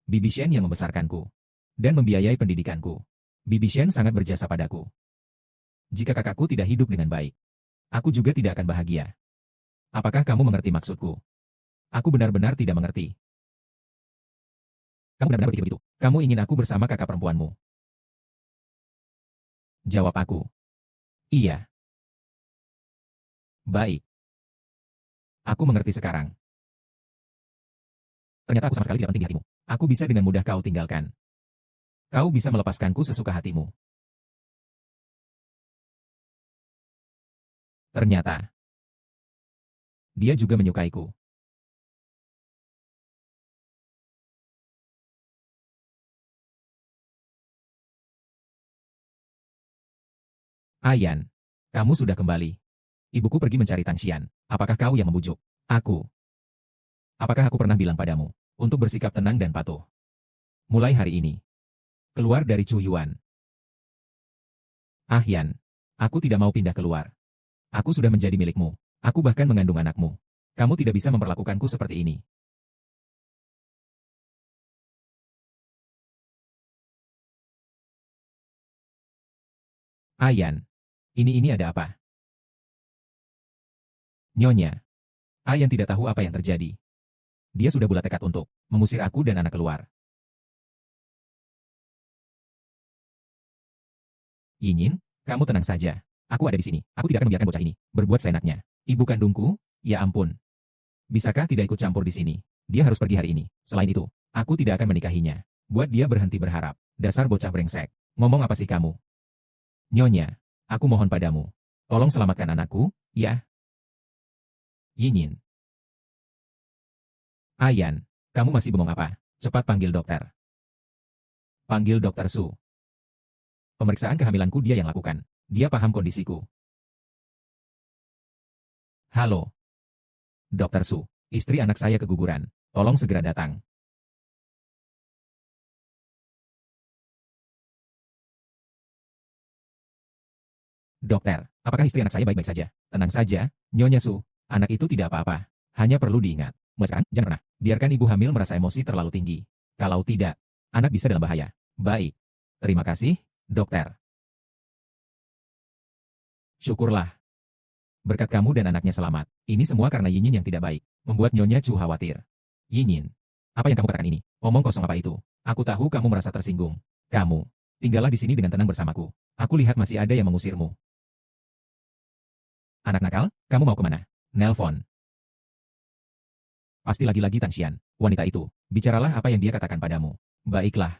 Bibi Shen yang membesarkanku dan membiayai pendidikanku. Bibi Shen sangat berjasa padaku. Jika kakakku tidak hidup dengan baik, aku juga tidak akan bahagia. Apakah kamu mengerti maksudku? Aku benar-benar tidak mengerti. Kamu benar-benar berpikir begitu? Kamu ingin aku bersama kakak perempuanmu? Jawab aku. Iya. Baik. Aku mengerti sekarang. Ternyata aku sama sekali tidak penting di hatimu. Aku bisa dengan mudah kau tinggalkan. Kau bisa melepaskanku sesuka hatimu. Ternyata, dia juga menyukaiku. Ayan, kamu sudah kembali. Ibuku pergi mencari Tangshian. Apakah kau yang membujuk aku? Apakah aku pernah bilang padamu untuk bersikap tenang dan patuh? Mulai hari ini, keluar dari Chu Yuan. Yan, aku tidak mau pindah keluar. Aku sudah menjadi milikmu. Aku bahkan mengandung anakmu. Kamu tidak bisa memperlakukanku seperti ini. Ayan, ini ada apa? Nyonya, Ayan tidak tahu apa yang terjadi. Dia sudah bulat tekad untuk mengusir aku dan anak keluar. Yinyin, kamu tenang saja. Aku ada di sini. Aku tidak akan membiarkan bocah ini berbuat seenaknya. Ibu kandungku, ya ampun. Bisakah tidak ikut campur di sini? Dia harus pergi hari ini. Selain itu, aku tidak akan menikahinya. Buat dia berhenti berharap. Dasar bocah brengsek. Ngomong apa sih kamu? Nyonya, aku mohon padamu. Tolong selamatkan anakku, ya. Yinyin. Ayan, kamu masih bengong apa? Cepat panggil dokter. Panggil dokter Su. Pemeriksaan kehamilanku dia yang lakukan. Dia paham kondisiku. Halo. Dokter Su, istri anak saya keguguran. Tolong segera datang. Dokter, apakah istri anak saya baik-baik saja? Tenang saja, Nyonya Su. Anak itu tidak apa-apa. Hanya perlu diingat. Mulai sekarang, jangan pernah biarkan ibu hamil merasa emosi terlalu tinggi. Kalau tidak, anak bisa dalam bahaya. Baik. Terima kasih, dokter. Syukurlah. Berkat kamu dan anaknya selamat. Ini semua karena Yinyin yang tidak baik. Membuat Nyonya Chu khawatir. Yinyin, apa yang kamu katakan ini? Omong kosong apa itu? Aku tahu kamu merasa tersinggung. Kamu, tinggallah di sini dengan tenang bersamaku. Aku lihat masih ada yang mengusirmu. Anak nakal, kamu mau kemana? Nelpon. Pasti lagi-lagi Tangshian, wanita itu. Bicaralah apa yang dia katakan padamu. Baiklah.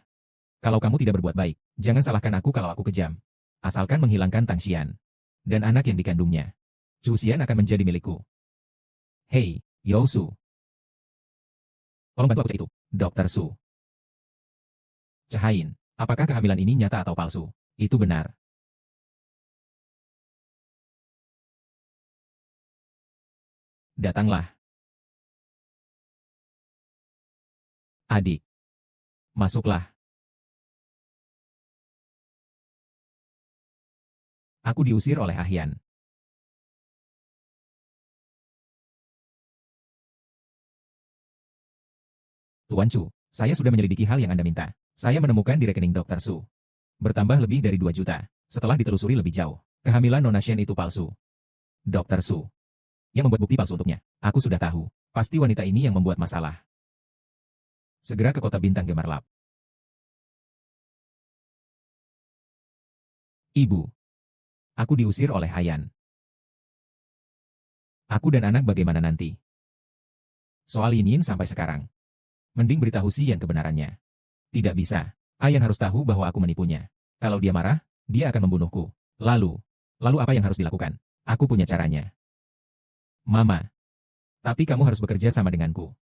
Kalau kamu tidak berbuat baik, jangan salahkan aku kalau aku kejam. Asalkan menghilangkan Tangshian dan anak yang dikandungnya. Chu Xian akan menjadi milikku. Hei, Yousu. Tolong bantu aku cek itu, Dokter Su. Cahain, apakah kehamilan ini nyata atau palsu? Itu benar. Datanglah. Adik. Masuklah. Aku diusir oleh Ahyan. Tuan Chu, saya sudah menyelidiki hal yang Anda minta. Saya menemukan di rekening Dokter Su. Bertambah lebih dari 2 juta. Setelah ditelusuri lebih jauh, kehamilan Nona Shen itu palsu. Dokter Su. Yang membuat bukti palsu untuknya. Aku sudah tahu. Pasti wanita ini yang membuat masalah. Segera ke kota bintang Gemarlap. Ibu. Aku diusir oleh Ayan. Aku dan anak bagaimana nanti? Soal Yinyin sampai sekarang. Mending beritahu Si yang kebenarannya. Tidak bisa. Ayan harus tahu bahwa aku menipunya. Kalau dia marah, dia akan membunuhku. Lalu apa yang harus dilakukan? Aku punya caranya. Mama. Tapi kamu harus bekerja sama denganku.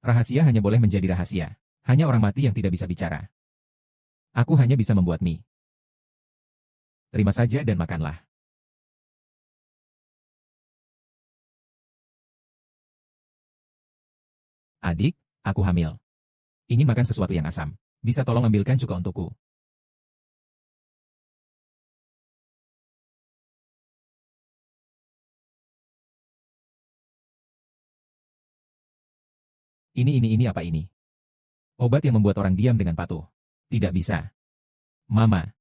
Rahasia hanya boleh menjadi rahasia. Hanya orang mati yang tidak bisa bicara. Aku hanya bisa membuat mie. Terima saja dan makanlah. Adik, aku hamil. Ingin makan sesuatu yang asam. Bisa tolong ambilkan cuka untukku? Ini apa ini? Obat yang membuat orang diam dengan patuh. Tidak bisa. Mama,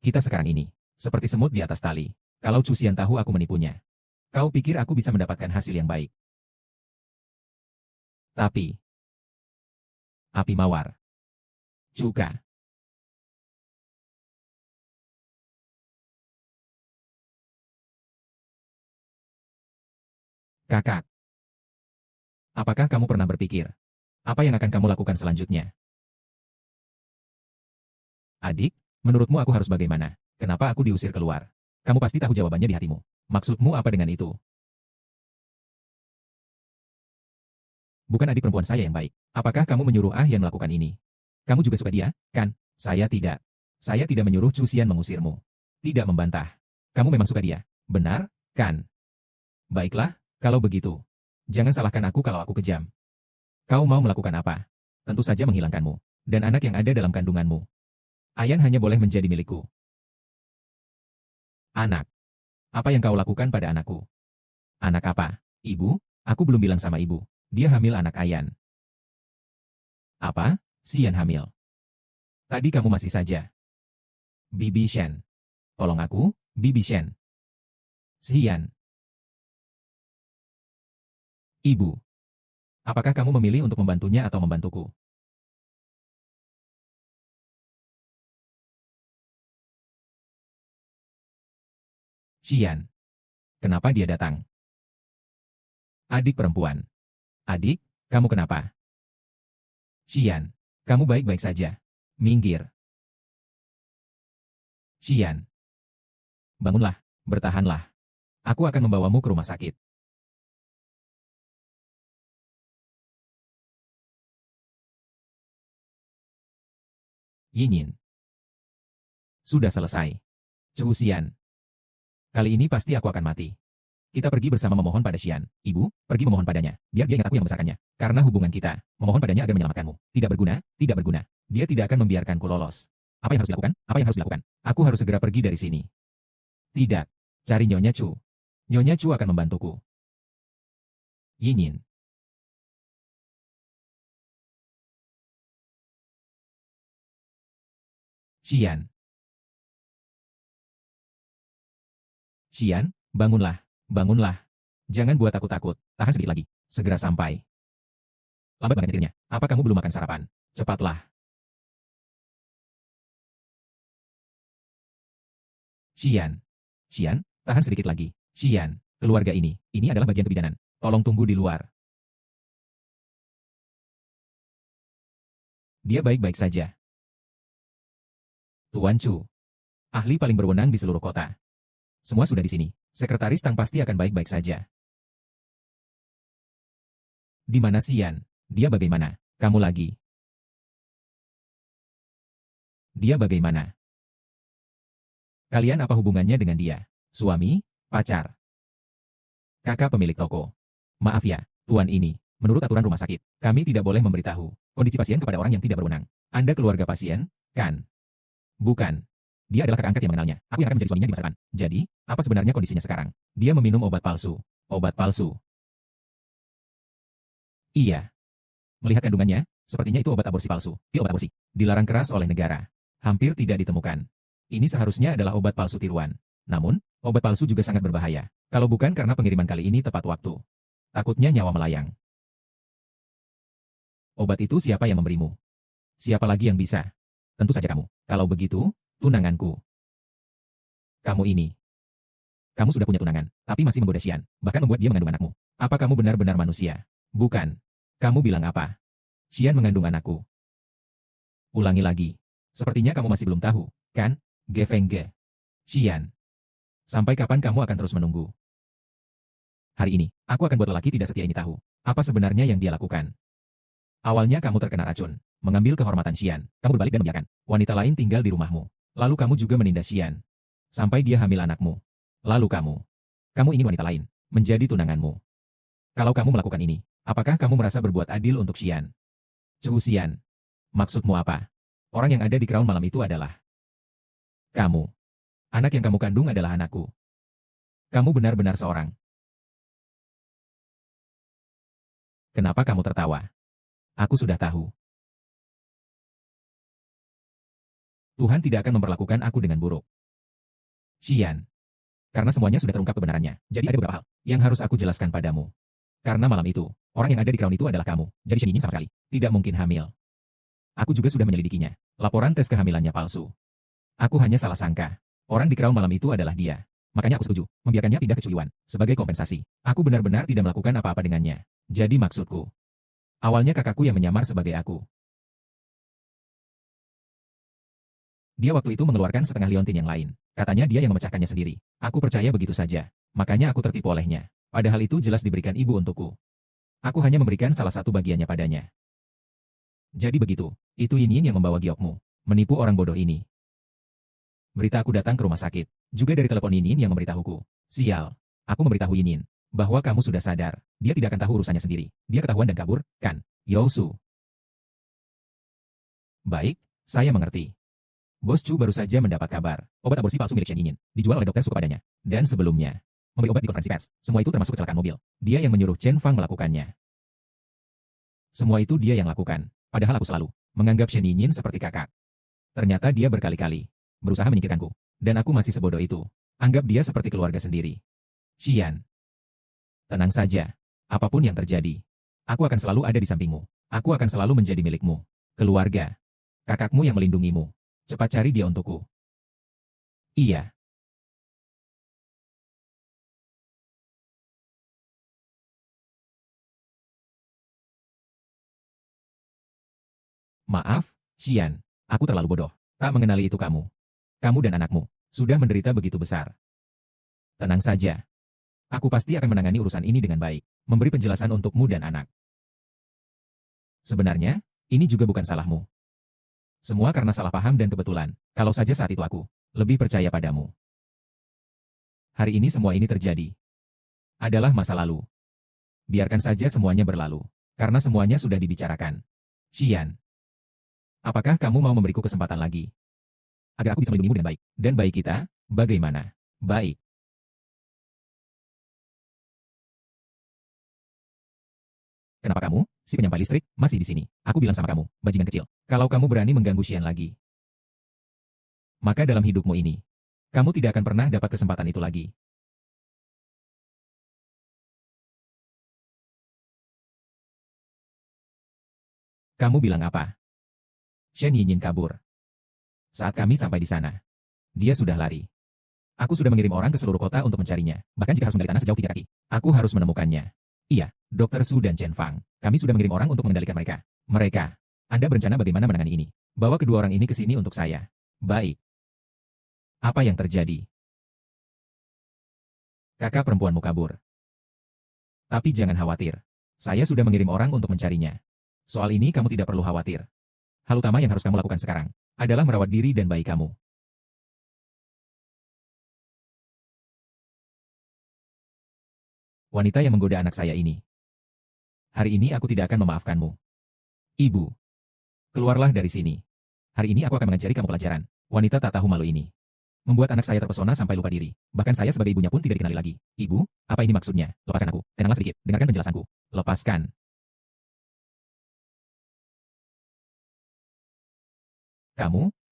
kita sekarang ini, seperti semut di atas tali. Kalau Chu Xian tahu aku menipunya. Kau pikir aku bisa mendapatkan hasil yang baik? Tapi, api mawar. Cuka. Kakak. Apakah kamu pernah berpikir? Apa yang akan kamu lakukan selanjutnya? Adik, menurutmu aku harus bagaimana? Kenapa aku diusir keluar? Kamu pasti tahu jawabannya di hatimu. Maksudmu apa dengan itu? Bukan adik perempuan saya yang baik. Apakah kamu menyuruh Ahyan melakukan ini? Kamu juga suka dia, kan? Saya tidak. Saya tidak menyuruh Chu Xian mengusirmu. Tidak membantah. Kamu memang suka dia. Benar, kan? Baiklah, kalau begitu. Jangan salahkan aku kalau aku kejam. Kau mau melakukan apa? Tentu saja menghilangkanmu. Dan anak yang ada dalam kandunganmu. Ayan hanya boleh menjadi milikku. Anak. Apa yang kau lakukan pada anakku? Anak apa? Ibu? Aku belum bilang sama ibu. Dia hamil anak Ayan. Apa? Xian hamil. Tadi kamu masih saja. Bibi Shen. Tolong aku, Bibi Shen. Xian. Ibu. Apakah kamu memilih untuk membantunya atau membantuku? Xian. Kenapa dia datang? Adik perempuan. Adik, kamu kenapa? Xian. Kamu baik-baik saja. Minggir. Xian. Bangunlah, bertahanlah. Aku akan membawamu ke rumah sakit. Yinyin. Sudah selesai. Chu Xian. Kali ini pasti aku akan mati. Kita pergi bersama memohon pada Xian. Ibu, pergi memohon padanya. Biar dia ingat aku yang membesarkannya. Karena hubungan kita, memohon padanya agar menyelamatkanmu. Tidak berguna, tidak berguna. Dia tidak akan membiarkanku lolos. Apa yang harus dilakukan? Apa yang harus dilakukan? Aku harus segera pergi dari sini. Tidak. Cari Nyonya Chu. Nyonya Chu akan membantuku. Yinyin. Xian. Xian, bangunlah. Bangunlah. Jangan buat aku takut. Tahan sedikit lagi. Segera sampai. Lambat banget nyetirnya. Apa kamu belum makan sarapan? Cepatlah. Xian. Xian, tahan sedikit lagi. Xian, keluarga ini adalah bagian kebidanan. Tolong tunggu di luar. Dia baik-baik saja. Tuan Chu. Ahli paling berwenang di seluruh kota. Semua sudah di sini. Sekretaris Tang pasti akan baik-baik saja. Di mana Xian? Dia bagaimana? Kamu lagi. Dia bagaimana? Kalian apa hubungannya dengan dia? Suami? Pacar? Kakak pemilik toko? Maaf ya, Tuan ini. Menurut aturan rumah sakit, kami tidak boleh memberitahu kondisi pasien kepada orang yang tidak berwenang. Anda keluarga pasien, kan? Bukan. Dia adalah kakak angkat yang mengenalnya. Aku yang akan menjadi suaminya di masa depan. Jadi, apa sebenarnya kondisinya sekarang? Dia meminum obat palsu. Obat palsu. Iya. Melihat kandungannya, sepertinya itu obat aborsi palsu. Pil obat aborsi. Dilarang keras oleh negara. Hampir tidak ditemukan. Ini seharusnya adalah obat palsu tiruan. Namun, obat palsu juga sangat berbahaya. Kalau bukan karena pengiriman kali ini tepat waktu. Takutnya nyawa melayang. Obat itu siapa yang memberimu? Siapa lagi yang bisa? Tentu saja kamu. Kalau begitu, tunanganku. Kamu ini. Kamu sudah punya tunangan, tapi masih menggoda Xian, bahkan membuat dia mengandung anakmu. Apa kamu benar-benar manusia? Bukan. Kamu bilang apa? Xian mengandung anakku. Ulangi lagi. Sepertinya kamu masih belum tahu, kan? Ge Feng Ge. Xian. Sampai kapan kamu akan terus menunggu? Hari ini, aku akan buat lelaki tidak setia ini tahu. Apa sebenarnya yang dia lakukan? Awalnya kamu terkena racun, mengambil kehormatan Xian. Kamu berbalik dan membiarkan wanita lain tinggal di rumahmu. Lalu kamu juga menindas Xian. Sampai dia hamil anakmu. Lalu kamu ingin wanita lain menjadi tunanganmu. Kalau kamu melakukan ini, apakah kamu merasa berbuat adil untuk Xian? Chu Xian, maksudmu apa? Orang yang ada di Crown malam itu adalah kamu. Anak yang kamu kandung adalah anakku. Kamu benar-benar seorang. Kenapa kamu tertawa? Aku sudah tahu. Tuhan tidak akan memperlakukan aku dengan buruk. Xian. Karena semuanya sudah terungkap kebenarannya. Jadi ada beberapa hal yang harus aku jelaskan padamu. Karena malam itu, orang yang ada di Crown itu adalah kamu. Jadi Shen Yinyin sama sekali tidak mungkin hamil. Aku juga sudah menyelidikinya. Laporan tes kehamilannya palsu. Aku hanya salah sangka. Orang di Crown malam itu adalah dia. Makanya aku setuju, membiarkannya pindah ke Chuyuan. Sebagai kompensasi, aku benar-benar tidak melakukan apa-apa dengannya. Jadi maksudku, awalnya kakakku yang menyamar sebagai aku. Dia waktu itu mengeluarkan setengah liontin yang lain. Katanya dia yang memecahkannya sendiri. Aku percaya begitu saja. Makanya aku tertipu olehnya. Padahal itu jelas diberikan ibu untukku. Aku hanya memberikan salah satu bagiannya padanya. Jadi begitu. Itu Yin yang membawa giokmu. Menipu orang bodoh ini. Berita aku datang ke rumah sakit. Juga dari telepon Yin yang memberitahuku. Sial. Aku memberitahu Yin bahwa kamu sudah sadar. Dia tidak akan tahu urusannya sendiri. Dia ketahuan dan kabur, kan? Yousu. Baik, saya mengerti. Bos Chu baru saja mendapat kabar. Obat aborsi palsu milik Shen Yin dijual oleh dokter Su kepadanya. Dan sebelumnya, memberi obat di konferensi pers. Semua itu termasuk kecelakaan mobil. Dia yang menyuruh Chen Fang melakukannya. Semua itu dia yang lakukan. Padahal aku selalu menganggap Shen Yin seperti kakak. Ternyata dia berkali-kali berusaha menyingkirkanku. Dan aku masih sebodoh itu. Anggap dia seperti keluarga sendiri. Xian. Tenang saja. Apapun yang terjadi, aku akan selalu ada di sampingmu. Aku akan selalu menjadi milikmu. Keluarga. Kakakmu yang melindungimu. Cepat cari dia untukku. Iya. Maaf, Xian. Aku terlalu bodoh. Tak mengenali itu kamu. Kamu dan anakmu sudah menderita begitu besar. Tenang saja. Aku pasti akan menangani urusan ini dengan baik. Memberi penjelasan untukmu dan anak. Sebenarnya, ini juga bukan salahmu. Semua karena salah paham dan kebetulan. Kalau saja saat itu aku lebih percaya padamu. Hari ini semua ini terjadi. Adalah masa lalu. Biarkan saja semuanya berlalu. Karena semuanya sudah dibicarakan. Xian. Apakah kamu mau memberiku kesempatan lagi? Agar aku bisa melindungimu dengan baik. Dan baik kita, bagaimana? Baik. Kenapa kamu, si penyampai listrik, masih di sini? Aku bilang sama kamu, bajingan kecil. Kalau kamu berani mengganggu Xian lagi, maka dalam hidupmu ini, kamu tidak akan pernah dapat kesempatan itu lagi. Kamu bilang apa? Shen Yin kabur. Saat kami sampai di sana, dia sudah lari. Aku sudah mengirim orang ke seluruh kota untuk mencarinya, bahkan jika harus menggali tanah sejauh 3 kaki. Aku harus menemukannya. Iya, Dr. Su dan Chen Fang. Kami sudah mengirim orang untuk mengendalikan mereka. Mereka. Anda berencana bagaimana menangani ini? Bawa kedua orang ini ke sini untuk saya. Baik. Apa yang terjadi? Kakak perempuanmu kabur. Tapi jangan khawatir. Saya sudah mengirim orang untuk mencarinya. Soal ini kamu tidak perlu khawatir. Hal utama yang harus kamu lakukan sekarang adalah merawat diri dan bayi kamu. Wanita yang menggoda anak saya ini. Hari ini aku tidak akan memaafkanmu. Ibu. Keluarlah dari sini. Hari ini aku akan mengajari kamu pelajaran. Wanita tak tahu malu ini. Membuat anak saya terpesona sampai lupa diri. Bahkan saya sebagai ibunya pun tidak dikenali lagi. Ibu, apa ini maksudnya? Lepaskan aku. Tenanglah sedikit. Dengarkan penjelasanku. Lepaskan.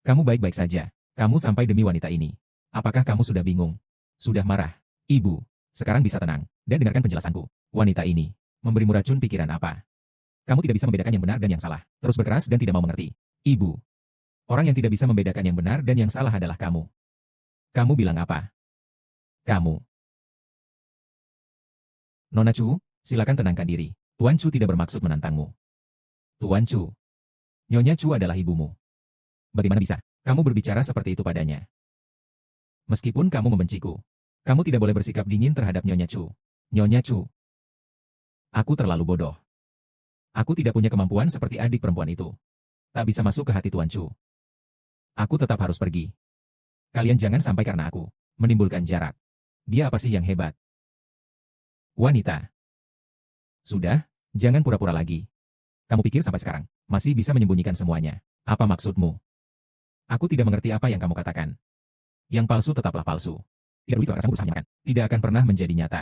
Kamu baik-baik saja. Kamu sampai demi wanita ini. Apakah kamu sudah bingung? Sudah marah? Ibu, sekarang bisa tenang. Dan dengarkan penjelasanku. Wanita ini memberimu racun pikiran apa? Kamu tidak bisa membedakan yang benar dan yang salah. Terus berkeras dan tidak mau mengerti. Ibu, orang yang tidak bisa membedakan yang benar dan yang salah adalah kamu. Kamu bilang apa? Kamu. Nona Chu, silakan tenangkan diri. Tuan Chu tidak bermaksud menantangmu. Tuan Chu. Nyonya Chu adalah ibumu. Bagaimana bisa kamu berbicara seperti itu padanya? Meskipun kamu membenciku, kamu tidak boleh bersikap dingin terhadap Nyonya Chu. Nyonya Chu. Aku terlalu bodoh. Aku tidak punya kemampuan seperti adik perempuan itu. Tak bisa masuk ke hati Tuan Chu. Aku tetap harus pergi. Kalian jangan sampai karena aku menimbulkan jarak. Dia apa sih yang hebat? Wanita. Sudah, jangan pura-pura lagi. Kamu pikir sampai sekarang masih bisa menyembunyikan semuanya? Apa maksudmu? Aku tidak mengerti apa yang kamu katakan. Yang palsu tetaplah palsu. Tidak bisa kamu berusaha menyamakan. Tidak akan pernah menjadi nyata.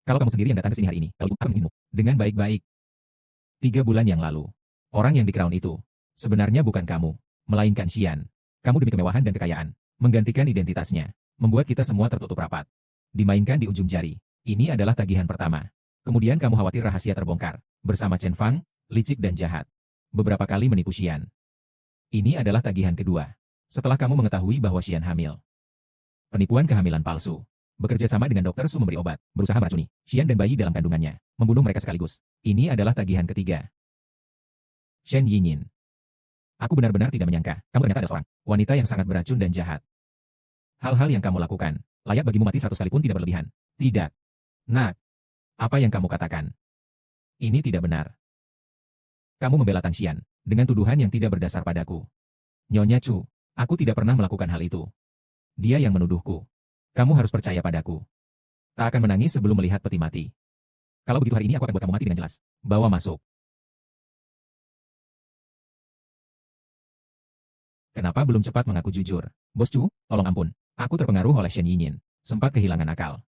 Kalau kamu sendiri yang datang ke sini hari ini, kalau aku menginginmu dengan baik-baik. 3 bulan yang lalu, orang yang di crown itu sebenarnya bukan kamu, melainkan Xian. Kamu demi kemewahan dan kekayaan menggantikan identitasnya, membuat kita semua tertutup rapat. Dimainkan di ujung jari. Ini adalah tagihan pertama. Kemudian kamu khawatir rahasia terbongkar bersama Chen Fang, licik dan jahat. Beberapa kali menipu Xian. Ini adalah tagihan kedua. Setelah kamu mengetahui bahwa Xian hamil. Penipuan kehamilan palsu. Bekerja sama dengan dokter Su memberi obat, berusaha meracuni Xian dan bayi dalam kandungannya, membunuh mereka sekaligus. Ini adalah tagihan ketiga. Shen Yinyin. Aku benar-benar tidak menyangka, kamu ternyata adalah seorang wanita yang sangat beracun dan jahat. Hal-hal yang kamu lakukan, layak bagimu mati 100 kali pun tidak berlebihan. Tidak. Nak, apa yang kamu katakan? Ini tidak benar. Kamu membela Tang Xian, dengan tuduhan yang tidak berdasar padaku. Nyonya Chu, aku tidak pernah melakukan hal itu. Dia yang menuduhku. Kamu harus percaya padaku. Tak akan menangis sebelum melihat peti mati. Kalau begitu hari ini aku akan buat kamu mati dengan jelas. Bawa masuk. Kenapa belum cepat mengaku jujur? Bos Chu, tolong ampun. Aku terpengaruh oleh Shen Yinyin. Sempat kehilangan akal.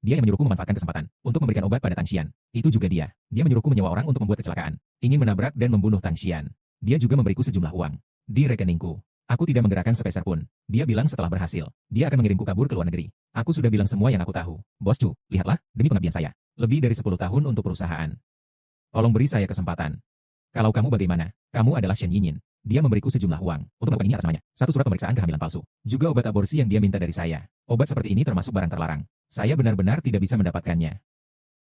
Dia yang menyuruhku memanfaatkan kesempatan untuk memberikan obat pada Tang Xian. Itu juga dia. Dia menyuruhku menyewa orang untuk membuat kecelakaan. Ingin menabrak dan membunuh Tang Xian. Dia juga memberiku sejumlah uang. Di rekeningku. Aku tidak menggerakkan sepeser pun. Dia bilang setelah berhasil, dia akan mengirimku kabur ke luar negeri. Aku sudah bilang semua yang aku tahu. Bos Chu, lihatlah, demi pengabdian saya. Lebih dari 10 tahun untuk perusahaan. Tolong beri saya kesempatan. Kalau kamu bagaimana? Kamu adalah Shen Yinyin. Dia memberiku sejumlah uang untuk melakukan ini atas namanya. Satu surat pemeriksaan kehamilan palsu. Juga obat aborsi yang dia minta dari saya. Obat seperti ini termasuk barang terlarang. Saya benar-benar tidak bisa mendapatkannya.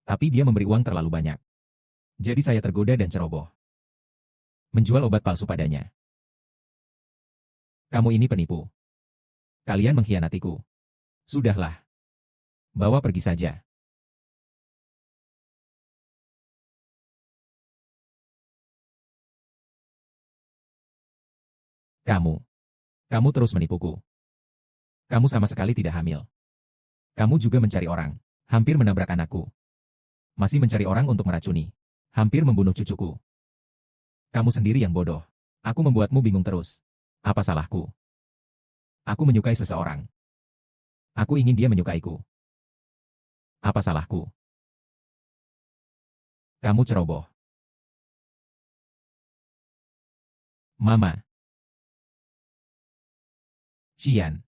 Tapi dia memberi uang terlalu banyak. Jadi saya tergoda dan ceroboh. Menjual obat palsu padanya. Kamu ini penipu. Kalian mengkhianatiku. Sudahlah. Bawa pergi saja. Kamu terus menipuku. Kamu sama sekali tidak hamil. Kamu juga mencari orang. Hampir menabrak anakku. Masih mencari orang untuk meracuni. Hampir membunuh cucuku. Kamu sendiri yang bodoh. Aku membuatmu bingung terus. Apa salahku? Aku menyukai seseorang. Aku ingin dia menyukaiku. Apa salahku? Kamu ceroboh. Mama. Xian.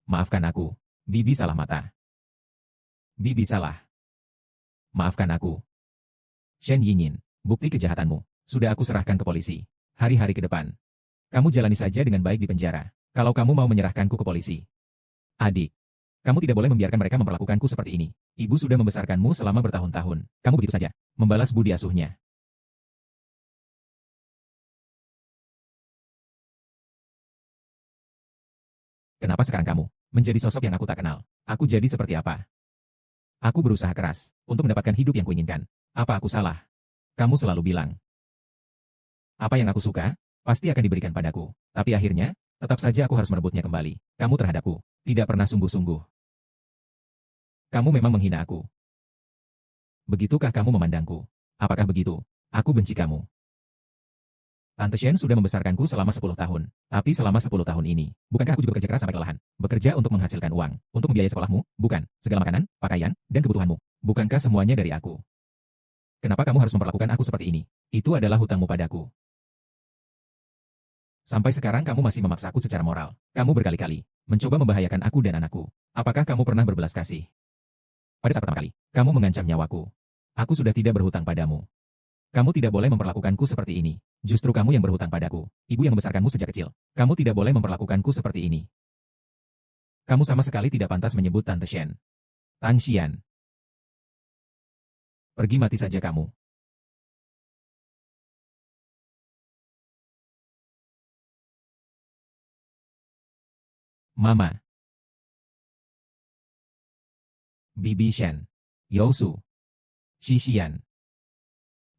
Maafkan aku. Bibi salah mata. Bibi salah. Maafkan aku. Shen Yinyin, bukti kejahatanmu. Sudah aku serahkan ke polisi. Hari-hari ke depan. Kamu jalani saja dengan baik di penjara. Kalau kamu mau menyerahkanku ke polisi. Adik. Kamu tidak boleh membiarkan mereka memperlakukanku seperti ini. Ibu sudah membesarkanmu selama bertahun-tahun. Kamu begitu saja. Membalas budi asuhnya. Kenapa sekarang kamu menjadi sosok yang aku tak kenal? Aku jadi seperti apa? Aku berusaha keras untuk mendapatkan hidup yang kuinginkan. Apa aku salah? Kamu selalu bilang, apa yang aku suka, pasti akan diberikan padaku. Tapi akhirnya, tetap saja aku harus merebutnya kembali. Kamu terhadapku, tidak pernah sungguh-sungguh. Kamu memang menghina aku. Begitukah kamu memandangku? Apakah begitu? Aku benci kamu. Tante Shen sudah membesarkanku selama 10 tahun. Tapi selama 10 tahun ini, bukankah aku juga bekerja keras sampai kelelahan? Bekerja untuk menghasilkan uang, untuk membiayai sekolahmu, bukan, segala makanan, pakaian, dan kebutuhanmu. Bukankah semuanya dari aku? Kenapa kamu harus memperlakukan aku seperti ini? Itu adalah hutangmu padaku. Sampai sekarang kamu masih memaksaku secara moral. Kamu berkali-kali mencoba membahayakan aku dan anakku. Apakah kamu pernah berbelas kasih? Pada saat pertama kali, kamu mengancam nyawaku. Aku sudah tidak berhutang padamu. Kamu tidak boleh memperlakukanku seperti ini. Justru kamu yang berhutang padaku. Ibu yang membesarkanmu sejak kecil. Kamu tidak boleh memperlakukanku seperti ini. Kamu sama sekali tidak pantas menyebut Tante Shen. Tang Xian. Pergi mati saja kamu. Mama. Bibi Shen. Yousu. Xian.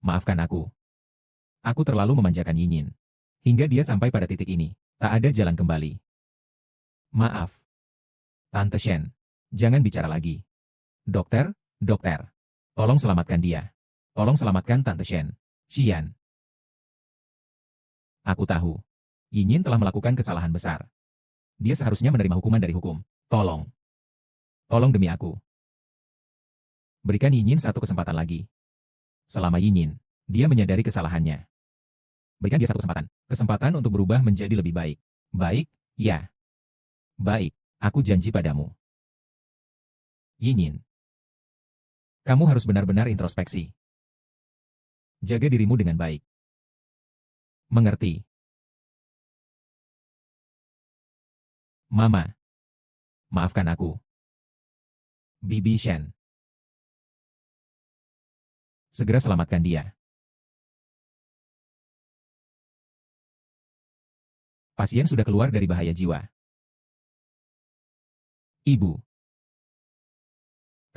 Maafkan aku. Aku terlalu memanjakan Yinyin. Hingga dia sampai pada titik ini. Tak ada jalan kembali. Maaf. Tante Shen. Jangan bicara lagi. Dokter, dokter. Tolong selamatkan dia. Tolong selamatkan Tante Shen. Xian. Aku tahu. Yinyin telah melakukan kesalahan besar. Dia seharusnya menerima hukuman dari hukum. Tolong. Tolong demi aku. Berikan Yinyin satu kesempatan lagi. Selama Yinyin, dia menyadari kesalahannya. Berikan dia satu kesempatan. Kesempatan untuk berubah menjadi lebih baik. Baik, ya. Baik, aku janji padamu. Yinyin. Kamu harus benar-benar introspeksi. Jaga dirimu dengan baik. Mengerti? Mama. Maafkan aku. Bibi Shen. Segera selamatkan dia. Pasien sudah keluar dari bahaya jiwa. Ibu,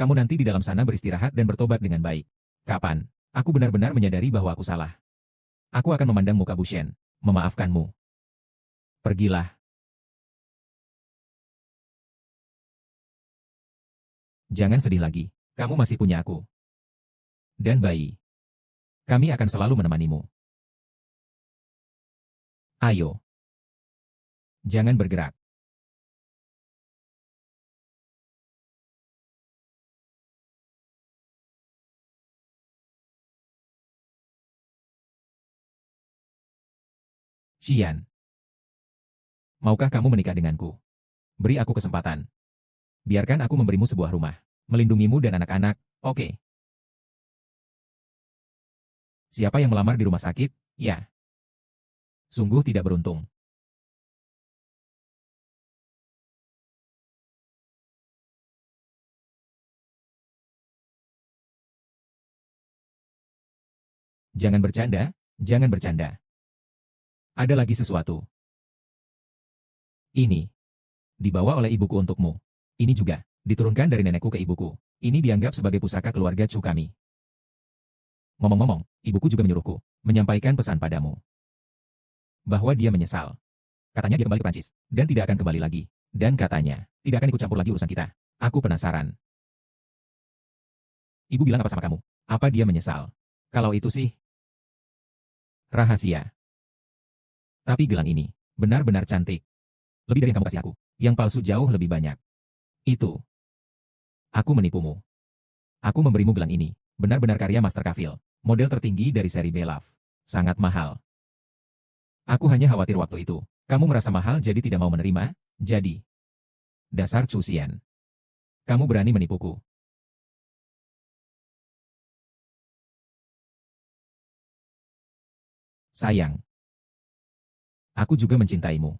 kamu nanti di dalam sana beristirahat dan bertobat dengan baik. Kapan? Aku benar-benar menyadari bahwa aku salah. Aku akan memandang muka Bu Shen, memaafkanmu. Pergilah. Jangan sedih lagi. Kamu masih punya aku. Dan bayi. Kami akan selalu menemanimu. Ayo. Jangan bergerak. Xian. Maukah kamu menikah denganku? Beri aku kesempatan. Biarkan aku memberimu sebuah rumah. Melindungimu dan anak-anak, oke. Siapa yang melamar di rumah sakit? Ya. Sungguh tidak beruntung. Jangan bercanda, jangan bercanda. Ada lagi sesuatu. Ini. Dibawa oleh ibuku untukmu. Ini juga. Diturunkan dari nenekku ke ibuku. Ini dianggap sebagai pusaka keluarga Chu kami. Ngomong-ngomong, ibuku juga menyuruhku menyampaikan pesan padamu. Bahwa dia menyesal. Katanya dia kembali ke Prancis, dan tidak akan kembali lagi. Dan katanya, tidak akan ikut campur lagi urusan kita. Aku penasaran. Ibu bilang apa sama kamu? Apa dia menyesal? Kalau itu sih, rahasia. Tapi gelang ini, benar-benar cantik. Lebih dari yang kamu kasih aku. Yang palsu jauh lebih banyak. Itu. Aku menipumu. Aku memberimu gelang ini. Benar-benar karya Master Kafil. Model tertinggi dari seri Belaf. Sangat mahal. Aku hanya khawatir waktu itu. Kamu merasa mahal jadi tidak mau menerima, jadi. Dasar Chu Xian. Kamu berani menipuku. Sayang. Aku juga mencintaimu.